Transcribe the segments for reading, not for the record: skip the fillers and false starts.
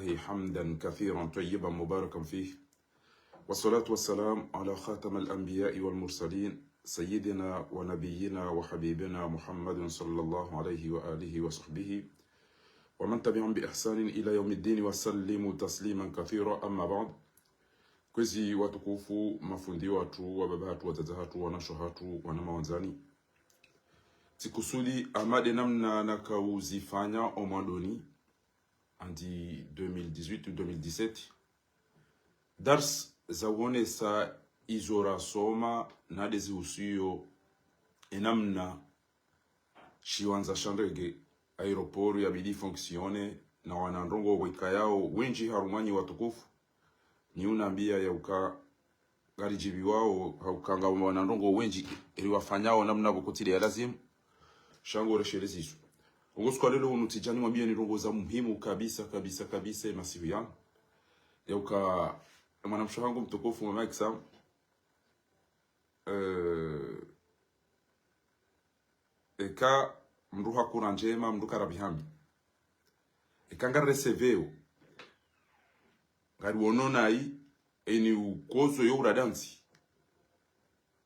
الله حمدا كثيرا طيبا مباركا فيه، والصلاة والسلام على خاتم الأنبياء والمرسلين سيدنا ونبينا وحبيبنا محمد صلى الله عليه وآله وصحبه ومن تبعهم بإحسان إلى يوم الدين وسلم تسليما كثيرا. أما بعد، kwezi watukufu, mafundi watu, wababa hatu, wazaza hatu, wanasho hatu, wanama wanzani, tikusudi amade namna nakauzifanya omwadoni andi 2018 ou 2017 dars za uonesa izora soma na dezi usuyo enamna shiwanza shandege aeroporu ya bidi fonksione na wanandongo weka yao wenji harumanyi watukufu ni unambia ya uka gari jibi wao haukanga wanandongo wenji ili wafanyao namna bukutili ya lazimu shango reshelezi isu. Ongosu kwa lelo unutijani mwambia ni rongo za muhimu kabisa masivu yangu. Ya uka mwanamshahangu mtukufu mama exam eka mruha kuna njema mruka rabihambi eka nga reseveo ngari wonona hii eni ukozo yo uradansi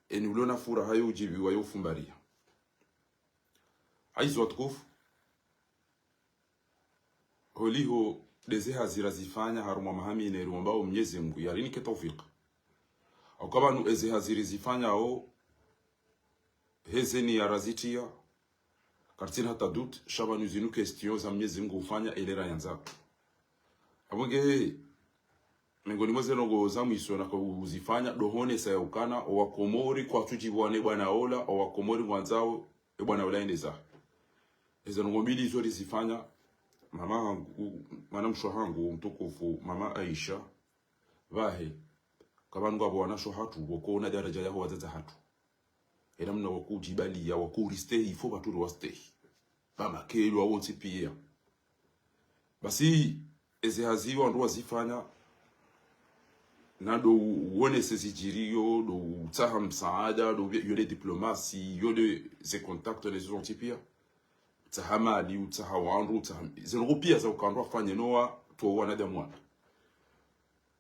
eni ulona fura hayo ujibi wa yo fumbaria aizu watukufu holiho deze hazira zifanya harumwa mahami inerumbao mnyezi Mungu yarini ke tawfik au kabanu eze haziri zifanya o hezeni ya razitia kartina hata dut shabanu zinu question za mnyezi Mungu ufanya elera yanza abonge mengoni mwaze nongo za mwiso na kuzifanya dohone sa ya ukana wakomori kwa tujibuwane bwana ola wakomori mwanzao bwana ola endeza ezo nongo mbili zori zifanya mama hangu mwanamsho hangu mtukufu mama Aisha vahe kabangu abo wanasho hatu wako daraja yao wazaza hatu era mna wakujibali ya wakuristei fo baturu wastei bama kelo awonti pia basi eze haziwa ndo wazifanya nado wone sezijirio do utaha msaada do yole diplomasi yole ze contacts les ont pia tahama ali utahawandu zinopia za ukandwa fanye noa to wanada mwana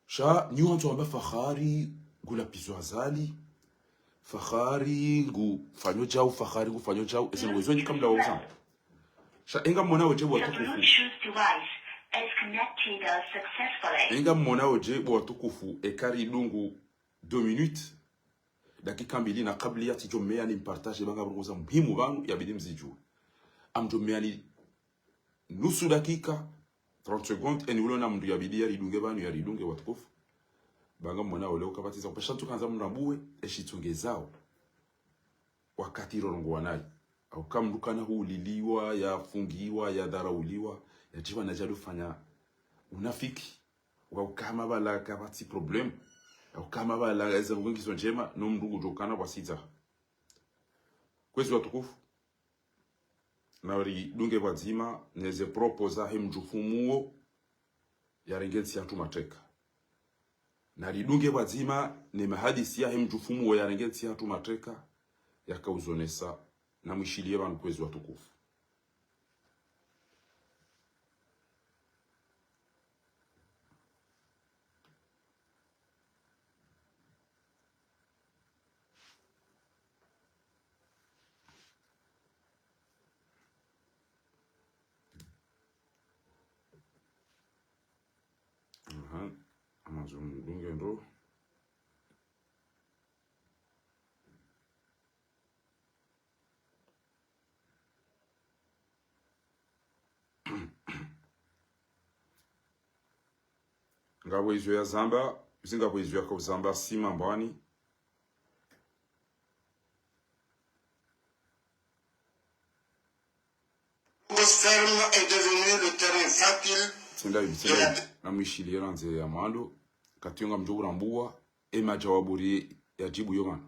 sha ni watu amba fakhari gula pizwazali fakhari ngu fanyo jao fakhari ngu fanyo jao ezinwezo ni kamla wauza sha inga mwana oje watukufu inga mwana oje watukufu ekari dungu 2 minutes dakika mbili na kabla ya tijomea ni partage banga bruza muhimu bangu ya bidi mziju amjomeani nusu dakika 30 secondes eni ulona mndu yabidi yaridunge banu yaridunge watukufu banga mwana ole ukabatiza kupesha tukanza mnabue eshitunge zao wakati rongo wanai au kamdukana huliliwa yafungiwa ya dharauliwa yajiwa na jadu fanya unafiki wa kama bala kabati problem au kama bala eza ngizo njema no mndu jokana wasita kwezi watukufu nauri dunge wazima neze proposa hemjufumuo ya rengensi ya tumateka nari dunge wazima ne mahadisi ya hemjufumuo ya rengensi ya tumateka ya kauzonesa na mwishilie banu kwezi watukufu Amazon dunge ndo ngabo izo ya zamba zingabo izo ya kuzamba sima mbani ferme est devenu le terrain facile na mwishili ranze ya mwando kationga mjogura mbuwa ema jawaburi ya jibu yomana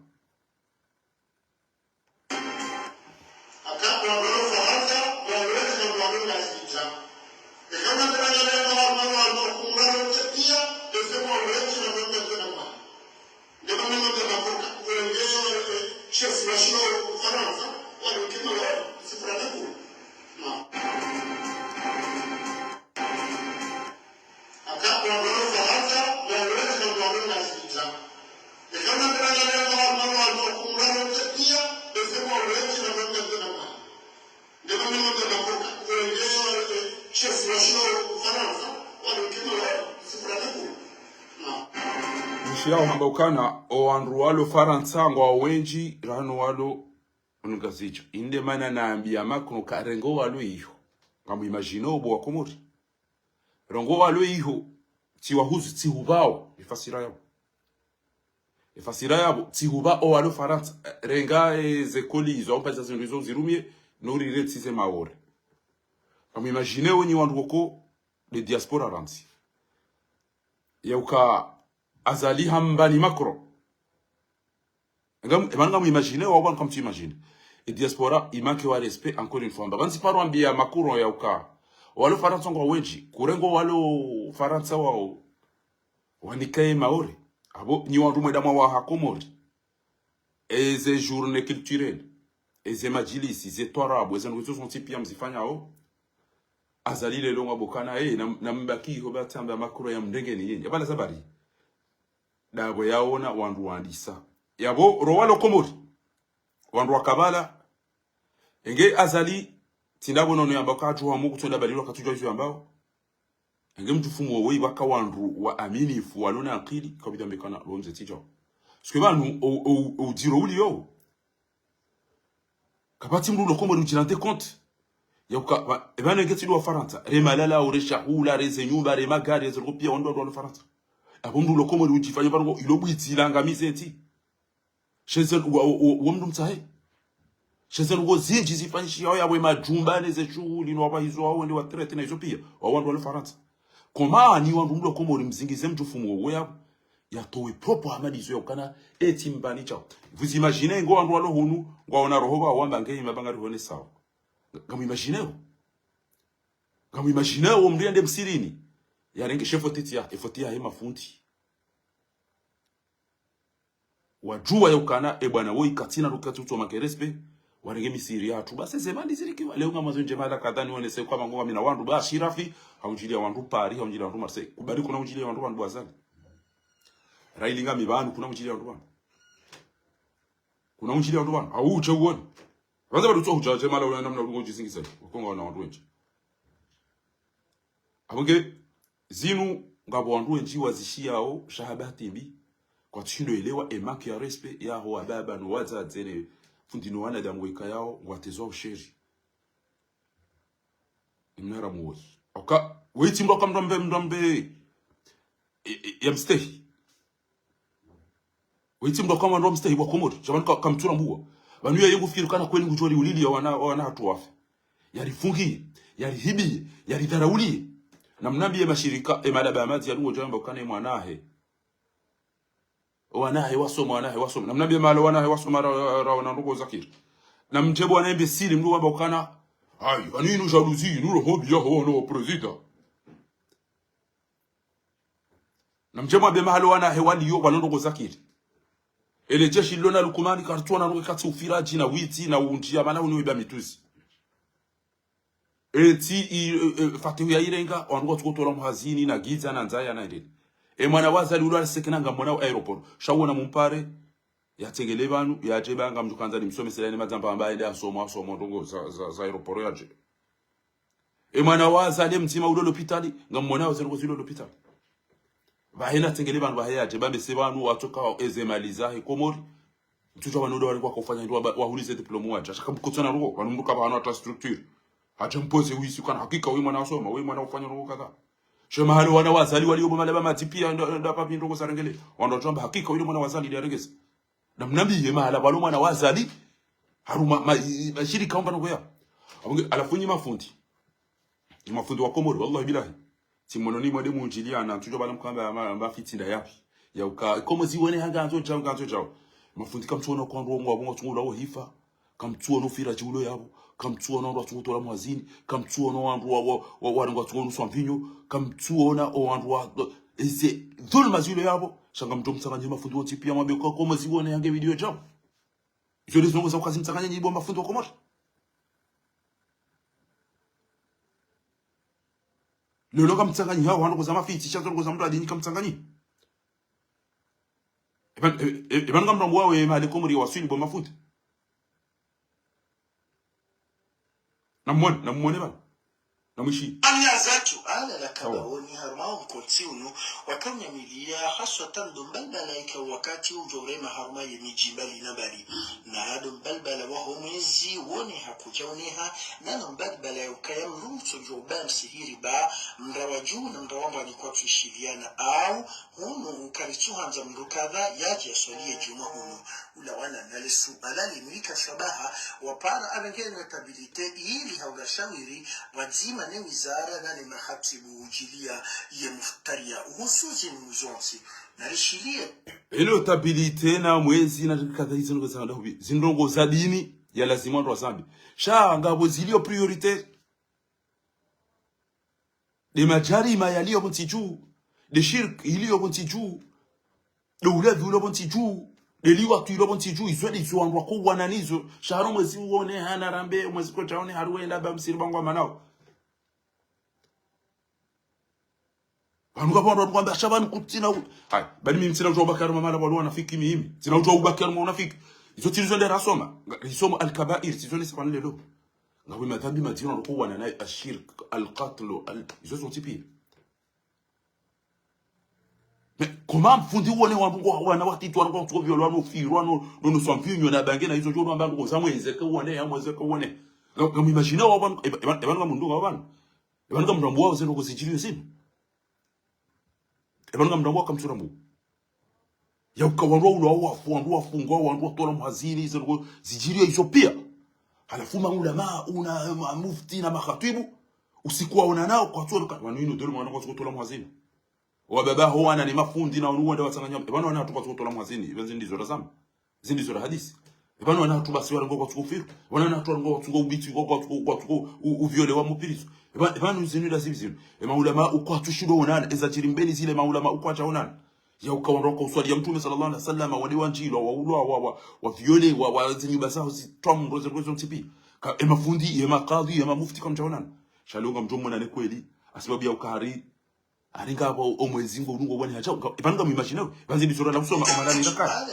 wanatetea esema wengi na mambo na mambo ndio mambo na mambo kuelewa chef national Faransa wanakiwa sifraniku Mshia hambaukana o andru walo Faransa ngwa wenji rano walo ungazicho inde mana naambia makno karengo walo iyo ngamu imagino bo wakomori rongo walo iyo tiwahuzu tihubao ifasira yabo tihuba o walo Faransa renga ezekoli izo mpaza zinduzo zirumie nori retize maore ngamu imagine oni wanduko de diaspora ransi yauka azali hambani makro ngam mu imaginer wa wan comme tu imagines et diaspora il manque wa respect encore une fois bansi paro ambia makuro ya uka walo Faransa ngo wenji kurengo walo Faransa wao wanikae maori abo ni wandu mwedama wa hakomori eze journée culturelle eze majilisi ze toarabo eze nguzo son tipia mzifanya o azali lelo ngabokana na mbaki ho batamba makuro ya mndengeni yenye bana sabari dabo yaona wandu wandisa yabo rowalo komori wandu wakabala enge azali tindabo nono yamba katuwa muku tonda balilo katujwa hizo ambao enge mtufumu wewe waka wandu wa aminifu walona akili kabida mbekana lonze tijo sikebanu o diro uli yo kabati mrulo komori mjilante compte yabuka ebana ngeti lo Faransa remalala oresha hula reze nyumba re magari ezo pia wando wa Faransa abundu lo komori ujifanya bango ilobwitila ngamize enti shezel wo mndu mtsahe shezel ngo zinji zifanyishi yao yawe majumba neze shughuli no abahizo wao ndi wa trete na hizo pia wandu wa Faransa koma ni wandu mlo komori mzingize mtufumu wo yabo yatowe propo amadizo yokana eti mbani chao vous imaginez ngo wandu walo hunu ngwaona roho ba wamba ngei mabanga rihone sawa ngamu imaginez wo mriende msirini yarenge efotia hema fundi wajua yokana bwana woi katina rukatuto makerespe warenge misiri yatu basi zemandi zirikiwa leo ngamazo njemala kadhani wanese kwa ngoma mina wandu ba shirafi haunjilia wandu Paris haunjilia wandu Marseille kubali kuna unjilia wandu Bwazali railinga mibanu kuna unjilia wandu kuna unjilia wandu au uche uone waza bado tso ujaje mala wala namna rungo jisingisa ukonga na wandu wenji abonge zinu ngabo wandu wenji wazishiao shahabati mbi kwa tushindo elewa emaki ya respect ya ho baba no waza zene fundino wana damweka yao watezo usheri imnara muozi oka witi mboka mdombe ya mstehi witi mboka mwa mstehi wa komori jamani kamtura mbuwa banuya yengu fikiru kana kweli ngujori ulili ya wana hatu wafe yarifungi yarihibi yaridharauli na mnambie mashirika emalaba amazi ya lungo jambo kana mwanahe wanahe wasoma na mnambie malo wanahe wasoma rawana ndugo zakir na mjebo wanaembe siri mdu wamba ukana hai aninu jalousie nulo hobi yaho no president na mjebo wanaembe malo wanahe wali yo wanondugo zakir ele jeshi lona lukumani kartuana ndugo kati ufiraji na witi na unjia mana uniweba mituzi eti fatihu ya irenga wandugo tukotola muhazini na giza na nzaya na ndeni mwana wazali ulwa sekenanga mwana wa aeroport shawona mumpare yategele banu yaje banga mjukanza nimsomesela ni mazamba ambaye ndio asoma ndongo za aeroport yaje mwana wazali mtima ulo l'hôpital ngamona wazengo zilo l'hôpital bahena tegele banu bahayaje bambe sebanu watoka ezemaliza komori mtuja wanodo walikuwa kufanya ndio wahulize diploma waje shaka mkotana ruko wanumbuka bana ata structure aje mpoze wisi kana hakika wewe mwana asoma wewe mwana ufanya ruko kadha shema halo wana wazali walio malaba matipia ndo papi ndongo sarengele wando tamba hakika yule mwana wazali ndiye aregeza na mnabii mahala walo mwana wazali haruma mashirika omba ngo ya alafunyi mafundi ni mafundi wa komori wallahi bilahi simononi mwade munjiliana tujo bala mkamba mafitinda yapi ya uka komo ziwene hanga anzo jao mafundi kamtuona kwa ndo ngo tungula wo hifa kamtuona ufira chulo yabo kamtuona ndo atutola mwazini kamtuona wandu wa ngo tungulu swampinyo kamtuona wandu wa ese dhulma zile yabo shanga mtu mtsanganye mafundi wote pia mwambie kwa komo ziwene yange video jao zile zongo za kazi mtsanganye nyibo mafundi wa komori lelo kamtsanganye hao wandu za mafiti shazo ngo za mtu adini kamtsanganye Iban ngam ramwa we ma de komri wasini bo mafuta namwone bana namwishi anya zatu ala la kabaoni harmao mkontiunu wakanya milia haswatan dumbalbalaika wakati ujorema harma yemijibali nabali na dumbalbala waho mwezi wone hakujaoneha na dumbalbala yukaya mruto jobam sihiri ba mrawaju na mrawamba ni kwa tushiliana au hunu ukarituhanza mrukadha yaji ya swaliye juma hunu ulawana nalisu alali mwika shabaha wapara arangene metabilite ili haugashawiri wazima ne wizara na ne mahatibu ujilia ye muftaria uhusuzi ni muzonsi narishilie ilo tabilite na mwezi na kadha hizo ngo za ndahubi zindongo za dini ya lazima ndo wasambi sha ngabo zilio priorite de majarima yaliyo bontiju de shirk iliyo bontiju de ulevi ulo bontiju de liwa tu ilo bontiju izwe izo andwa ko wananizo sharo mwezi uone hana rambe mwezi ko taone haruenda ba msiri bangwa manao Anuka pondo kwamba shabani kutina hai bali mimi sina ujua bakari mama wale wanafiki mimi sina ujua bakari wanafiki hizo tilizo ndio rasoma hisomo al-kaba'ir hizo ni sifani leo ngawe madhambi madina ndo kuwa na ashirk al-qatl hizo zote pia koma mfundi uone wangu wana watitu wangu kwa violo wano firwa no sampinyo na bangena hizo jono ambango za mwenze ka uone ya mwenze ka uone ngamu imagine wa bana ebanga mundunga wa bana ebanga mndambo wao zeno kuzijiliyo sino ebanga mndambo kamsura mu ya ukawarwa ulo wa fungwa wandu tola mhazini zeno zijiliyo hizo pia halafu maulama una mufti na makhatibu usikuwa una nao kwa tola wanino dole mwana kwa tola mhazini wababa ho wana ni mafundi na unuwanda watanganya bana wana tuka kutola mwazini ibanze ndizo razama zindi zo hadisi bana wana tubasi wala ngoko tukufiru wana na tuwa ngoko tuko ubiti ngoko uviole wa mupirizo bana uzini da zibizino maulama uko atushido onana eza chirimbeni zile maulama uko acha onana ya ukaondoka uswali ya mtume sallallahu alaihi wasallam wale wanjilo wa ulwa wa viole wa zinyuba zao zitom rozo tipi mafundi ya makadhi ya mufti kama chaonana shalonga mtume na kweli asibabu ya ukahari aringa ba omwezi ngo urungo bwane hacha ipanga mimashine banzi ndisora la kusoma amalani ndaka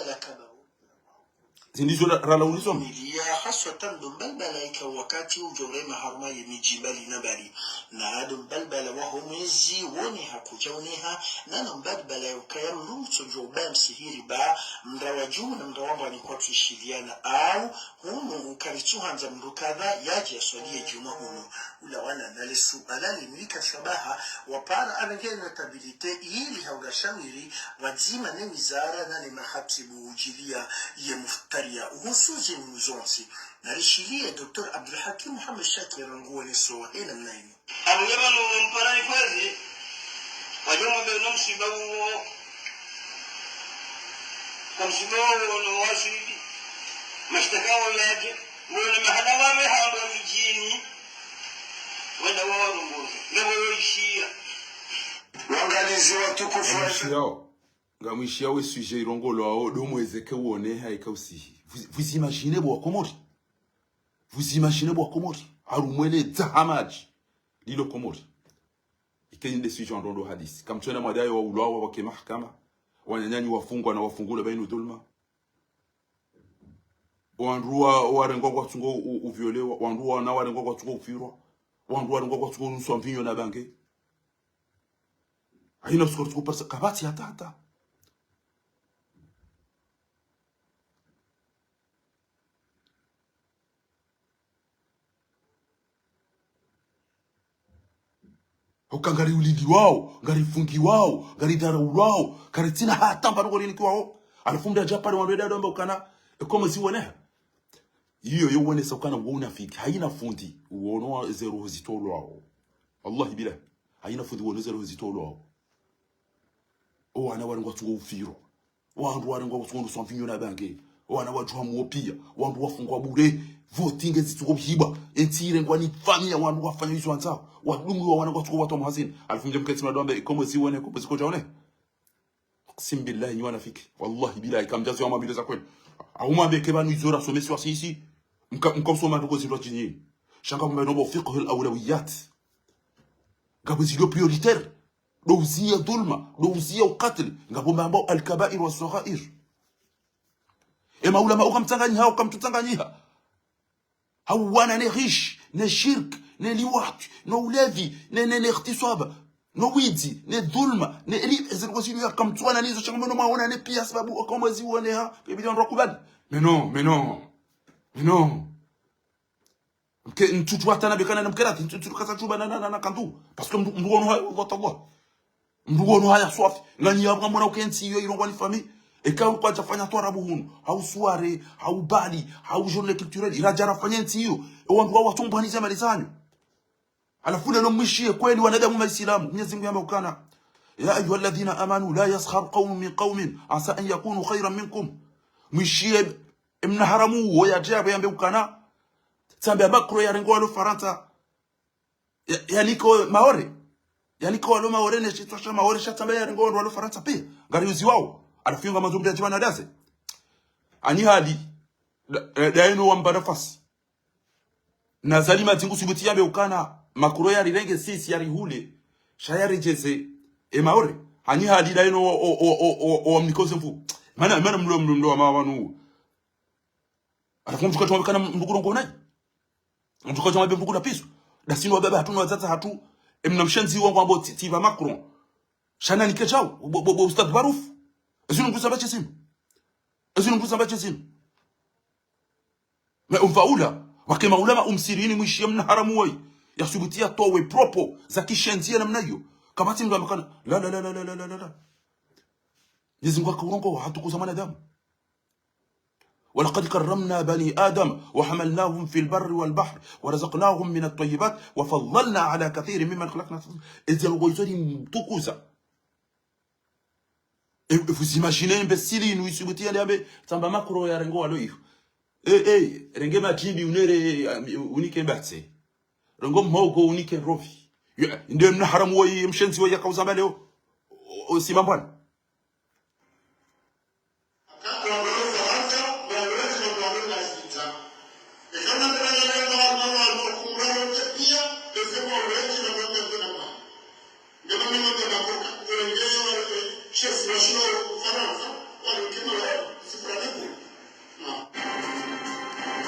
zindizora rala unisoma ya haswatan dumbalbalaika wakati ujorema harma yemijibali nabali na dumbalbala waho mwezi wone hakujaoneha na dumbalbala yukaya mruto jobam sihiri ba mrawaju na mrawamba ni kwa tushiliana au hunu ukarituhanza mrukadha yaji ya swaliye juma hunu ulawana nalisu alali mwika shabaha wapara arangene metabilite ili haugashawiri wazima ne wizara na ne mahatibu ujilia ye muftaria uhusuzi ni muzonsi narishilie Dr. Abdulhakim Muhammad Shakir nguo ni soa ina mnaini abuleba no mparani kwezi wajomo beno msiba huo kamsiba no wasidi mashtaka yaje wala mahada wawe hawa mjini wala wao mmoja ngabo ishia wangalizi watukufu ngamwishi yawe sujet irongolo ao do mweze ke wone haika usihi vous imaginez bo komori harumwele zahamaji lilo komori ikeni de sujet ndondo hadisi kamtwena madai wa ulwa wa ke mahakama wanyanyanyi wafungwa na wafungula bainu dhulma wandruwa warengo kwa tungo uviolewa wandruwa na warengo kwa tungo ufirwa wandruwa warengo kwa tungo nuswamvinyo na bange haina skoro tuko pasa kabati hata ngari ulidi wao ngari fungi wao ngari dara wao ngari tina hata mbaro ni kwao alifumda japari wandeda domba ukana kama si wona hiyo yone sokana wona fiki haina fundi uono zero zitolo wao wallahi bila haina fundi uono zero zitolo wao o ana wari ngwatsugo ufiro wandu wari ngwatsugo somfinyo na bange o ana watu hamopia wandu wafungwa bure voting ezitsugo bhiba entire ngwani famia wandu wafanya hizo anza wadungu wana ngwatsugo watu mahazini alifumje mketsima dombe kama si wone ko beziko jaone sim billahi ni wana fiki wallahi bila ikamjazo ya mabile za kweli auma beke banu izora somesi wasisi mkamsoma ndugo zitwa chini shanga mmenombo fiqh al-awlawiyat ngabo zilo prioritaire دوزيه ظلمه دوزيه وقتل ngabo mambo al-kaba'ir was-saghair maulama ukamtanganyia ukamtutanganyia hawana ne rish ne shirk ne liwat no ulevi ne ikhtisaba no wizi ne dhulma ne zilikuwa yakamtwana nizo changamoto maona ne pia sababu kama zione ha biblia ndokubali mais non que ntutu atana bekana na mkerati ntutu kasa chuba na kandu parce que mdugono hayo Allah mdugono haya swafi ngani yabwa mbona ukensi hiyo ilongwa ni famille eka kwa chafanya twarabu hunu hau suare hau bali hau journée culturelle irajara fanyenti hiyo wandu wao watumbaniza malizanyo alafu leo mwishie kweli wanadamu waislamu Mwenyezi Mungu amekana ya ayyuhalladhina amanu la yaskhar qaumun min qaumin asa an yakunu khayran minkum mwishie mnaharamu wo ya jabu yambekana tambe makro ya rengo lo faranta yaliko maore yaliko lo maore ne chitosha maore shatambe ya rengo lo faranta pia ngari uzi wao anafunga mazungumzo ya jibana daze ani hali daino wamba nafasi na zalima tingu subuti yabe ukana makro ya rirenge sisi yari hule shayari jeze maore ani hali daino o mnikoze mfu mana mlo mawanu atakumtuka tumekana mdukuru ngo naji mtuka tumebe mbuku na piso dasino wababa hatuna wazaza hatu mnamshenzi wangu ambao tiva Macron shana nikechao ustad baruf ezinu mkusa bache simu ma umfaula wakema ulama umsirini mwishi mna haramu wai yasubutia towe propo za kishenzi namna hiyo kabati mtu amekana la Yesu akarongo hatukusamana damu ولقد كرمنا بني آدم وحملناهم في البر والبحر ورزقناهم من الطيبات وفضلنا على كثير ممن خلقنا إذا الغيثوري متوكوزا vous imaginez imbécile nous subutia ndiambe tamba makro ya rengo aloyo renge majimbi unere unike mbatse rengo mhogo unike rofi ndio mna haramu wa mshenzi wa yakauza leo simambwana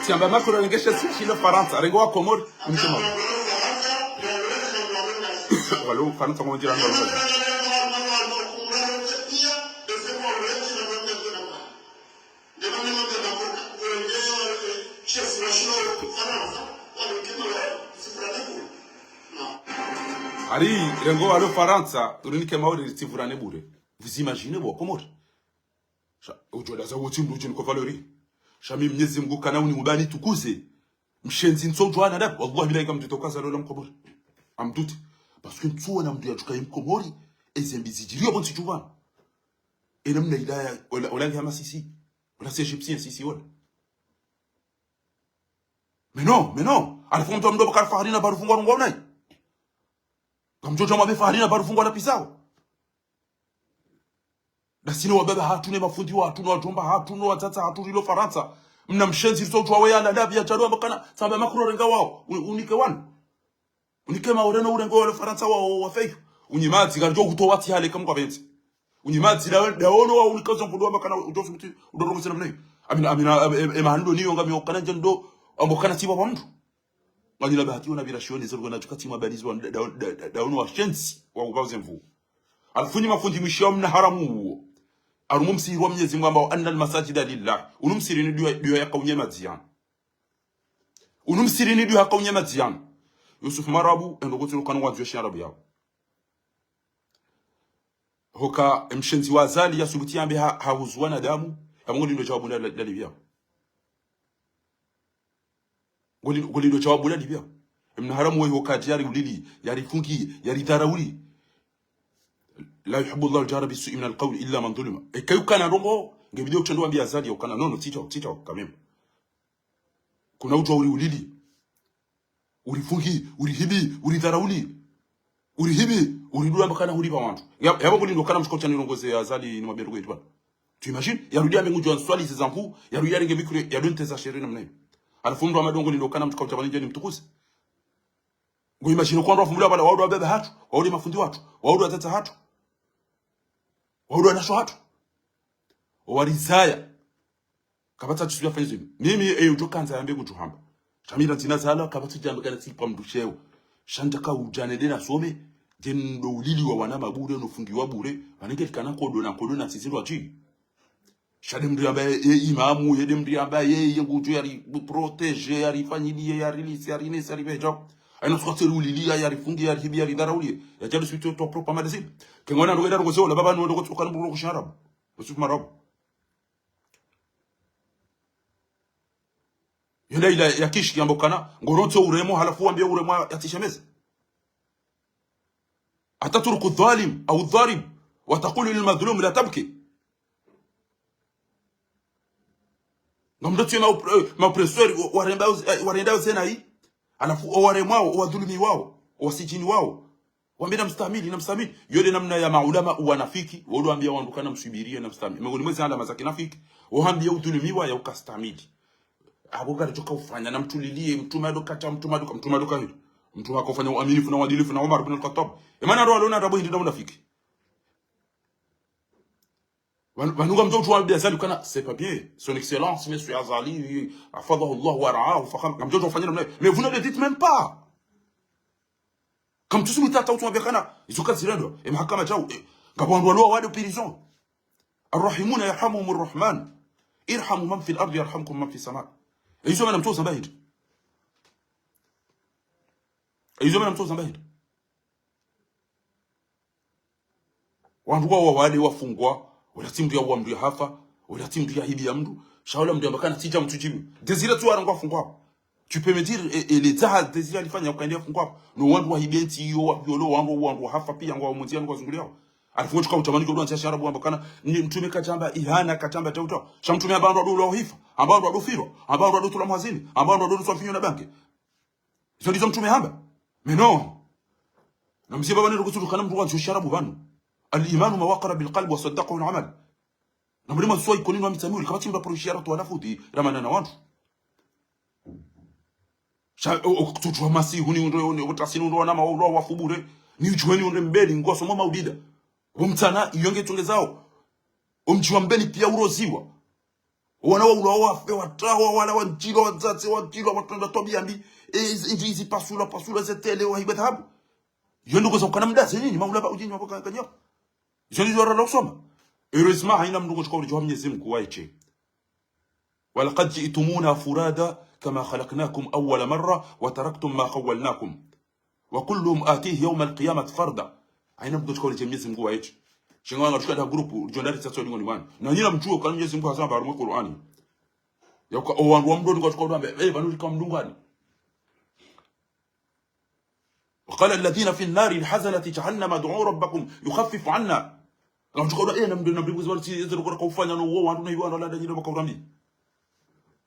Tiamba makro ngesha sishilo Faransa rengo wa Komor mtema walo Faransa mo jira ngoro ari rengo walo Faransa urinike maori tivurane bure vous imaginez bo Komor ujola za wote mdu jini kwa valori shami Mwenyezi Mungu kana uni mubani tukuze mshenzi nsojwana da wallahi bila kama tutokaza lola mkobori amtuti parce que tsuwa na mdu yachuka mkomori ezembizijiriyo bonsi chuvana ena mna idaya wala kama sisi wala si egyptien sisi wala mais non alifu mtu mdogo kwa faharina barufungwa ngo nai kamjojo mabe faharina barufungwa na pisao dasino wababa hatune mafundi watu na wajomba hatuno watata haturilo Faransa mna mshenzi msoto wawe yana dabi ya chadwa makana samba makro renga wao unike wan unike maoreno urengo wale Faransa wao wafei unyimati garjo kutoa wati hale kama kwa benzi unyimati daono wao unikaza mfudwa makana udofu mti udoro msana mnayo amina emahando niyo ngami okana njendo ambokana tiba wa mtu ngani la bahati una bila shioni zero na tukati mabalizi wa daono wa shenzi wa ugaze mvu alfunyi mafundi mwisho mna haramu arumumsiri wa Mwenyezi Mungu ambao anna almasajida lillah unumsiri ni dio ya kaunya mazian unumsiri ni dio ya kaunya mazian Yusuf marabu endogotiro kana wajwe sharabu yao hoka mshenzi wa zali ya subuti ambe hauzwana damu amngoli ndo jawabu la libya ngoli ndo jawabu la libya mna haramu wewe hoka jari ulili yari funki yari darawuli la yuhibbu Allah al-jahra bis-su'i min al-qawl illa man zulima ikayu kana rongo ngebidio kutendo ambia zali ukana nono ticho kameme kuna utu ulili ulifungi ulihibi ulidharauli ulihibi ulidua makana hulipa watu yabo kulindo kana mshikocha nirongoze ya zali ni mabendo yetu bana tu imagine yarudia mengu swali za zangu yarudia renge mikro ya donte za sheria namna hiyo alafu ndo amadongo lindo kana mshikocha bana ni mtukuzi ngo imagine kwa ndo afumula bana wao baba hatu wao mafundi watu wao watata hatu wao wanasho hatu warizaya kabata tsuya fenzi mimi utokanza yambe kutuhamba tamira tinazala kabata jambe kana tsipa mdusheo shantaka ujane dena some den do ulili wa wana mabure no fungiwa bure banenge kana kodo na sizirwa chi shade mri ambaye imamu yede mri ambaye ngutu yari protéger yari fanyili yari lisi yari nesi yari bejo aino swatse ulili yari fungi yari hibi yari darauli ya jadu swito to propa madesi kengona ndo wedaro gozo la baba ndo go tsukana buru ko sharab usu marab yenda ila yakishi yambokana ngoronto uremo halafu ambia uremo yatishemeza أتترك الظالم أو الضارب وتقول للمظلوم لا تبكي نمدتي ما بريسور warendao tena hii alafu waremao wadhulumi wao wasijini wao waambia namstamili yule namna ya maulama wanafiki walioambia waondokana msubirie na mstamili miongoni mwa alama za kinafiki waambia udhulumiwa ya ukastamili aboga alichoka ufanya na mtulilie mtume adokata mtume hilo mtu akofanya uaminifu na uadilifu na Umar ibn al-Khattab imana ro alona rabo hindi unafiki wanunga mtoto wa biazali kana c'est pas bien son excellence monsieur Azali afadahu Allah wa ra'ahu fa mtoto ufanya namna mais vous ne le dites même pas comme tout ce mutata utu wabekana isoka zirendo mahakama chao ngabwandu lo wadi prison arrahimuna yarhamuhumur rahman irhamu man fil ardi yarhamkum man fis sama hizo maana mtoto zambahidi hizo maana mtoto zambahidi wandu wao wale wafungwa wala timdu ya mdu hafa wala timdu ya hibi ya mdu shaula mdu ambakana sija mtu jibu desire tu arangwa fungwa tu peux me dire et les zahal desire alifanya ukaendea fungwa no wandu wa hibenti yo wabiolo wandu hafa pia ngwa muzia ngwa zungulia alifunga chukua utamani kwa nchi sharabu ambakana ni mtume kachamba ihana kachamba tauto shamtume abandu adulo hifa abandu adufiro abandu adutula mwazini abandu adulo twafinyo na banki hizo ndizo mtume hamba mais non na msiba bana rukutu kana mtu wa sharabu banu الإيمان ما وقر بالقلب وصدقه العمل نمرما سوي كونين ومتامل كما تيمبا بروشيارات ونفودي رمانا نوانو شا اوكتوتو ماسي هوني وتاسينو ndo na mauro wafubure ni uchweni onde mbeli ngoso mama udida umtana iyonge tungezao umchiwa mbeli pia uroziwa wana wa ulo wafe watawa wala wanjilo wazatse wanjilo watanda tobiambi hizi pasula zetele wa hibadhabu yondo gozo kana mdase nini maulaba ujini waboka kanyo joli zora losoma heureusement haina mndu kuchukua ujua Mwenyezi Mungu waiche walaqad ji'tumuna furada kama khalaqnakum awwala marra wa taraktum ma khawwalnakum wa kulluhum atihi yawm alqiyamah farda haina mndu kuchukua ujua Mwenyezi Mungu waiche shingwa ngatuka da group jondari tsatso ngoni wana na nyina mchuo kana Mwenyezi Mungu hasamba barumu Qur'ani yako owandu wa mndu kuchukua ujua banu kama mdungani وقال الذين في النار الحزنة جهنم ادعوا ربكم يخفف عنا لو تقولوا نبي بزوال يزرق ركو فانا نو وانو نيوان ولا دنيا بكورامي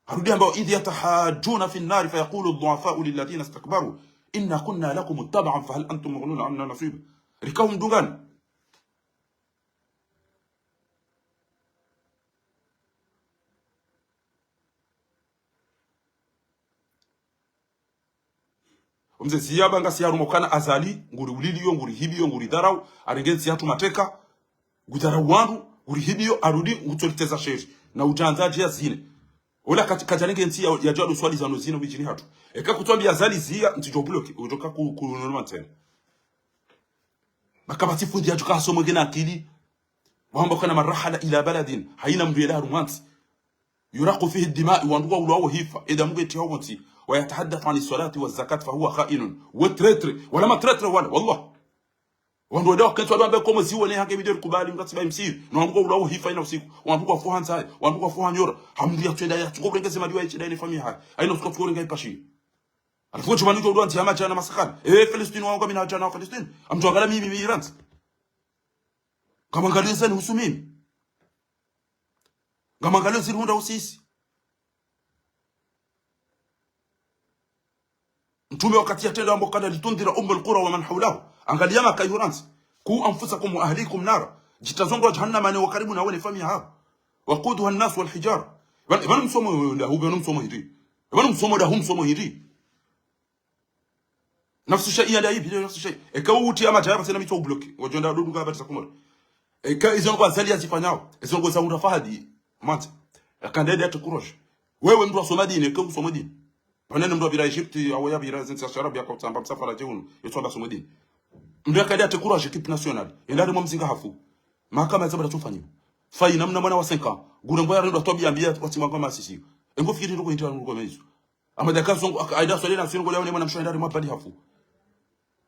هرودي ambao idh yatahajuna fi an-nar fa yaqulu ad-du'afa'u lil ladina istakbaru inna kunna lakum tab'an fa hal antum mughnun 'anna nasiba rikahum dungan umze siyaba ngasi yarumokana azali nguri uliliyo nguri hibiyo nguri darau arengenzi yatu mateka gudarau wandu nguri hibiyo arudi ngutoliteza sheri na ujanzaji ya zine ola kajanenge nti ya jadu swali za nozino bijini hatu eka kutwambia azali zia ntijo bloki ujoka kununua tena makabati fundi ya juka somo gena akili wamba kana marahala ila baladin haina mdu ila rumanti yuraqu fihi ad-dima'i wandu wao hifa ida mugeti hawonti ويتحدث عن الصلاة والزكاة فهو خائن وتريتر ولا ما تريتر ولا والله wandu ndio kantu ndo ambako ziwa ni hake bidiri kubali ngati ba msiri na wangu ulawo hifa ina usiku wandu kwa fuha nzai wandu kwa fuha nyora hamdia twenda ya tuko ngeze madiwa ichi dai famia hai aina usiku tuko ngai pashi alifu chuma niko ndo anti ama chana masakani Palestine wangu mimi na chana Palestine amtuangala mimi Iran kama ngaliza ni usumimi kama ngaliza ni hunda usisi mtume wakati yatenda ambo kana litundira qura wa man hawlahu angalia maka Iransi ku anfusakum wa ahlikum nar jitazongo jahannama ni wakaribu na wale famia hapo waquduha an-nas wal hijar bana msomo da hugo msomo hili bana msomo da msomo hili nafsu shay ya hivi nafsu shay ekauti ama tayari sana mito block wajonda dudu ngaba tsakumara eka izongo azali azifanyao izongo za urafahadi mate akandede ate courage wewe mtu asoma dini ke usoma dini banene mtu abira Egypt au ya bira zinsa sharabi akotamba msafara jeunu yetwa asoma dini mtu akandede ate courage equipe nationale endari mo mzinga hafu mahakama zabara tufanywa fai namna mwana wa 5 ans gurengo yarendo tobiambia watima kama sisi engo fikiri ndiko intwa ngo mezo amadaka songo aida swali na singo leo mwana mshondari mapali hafu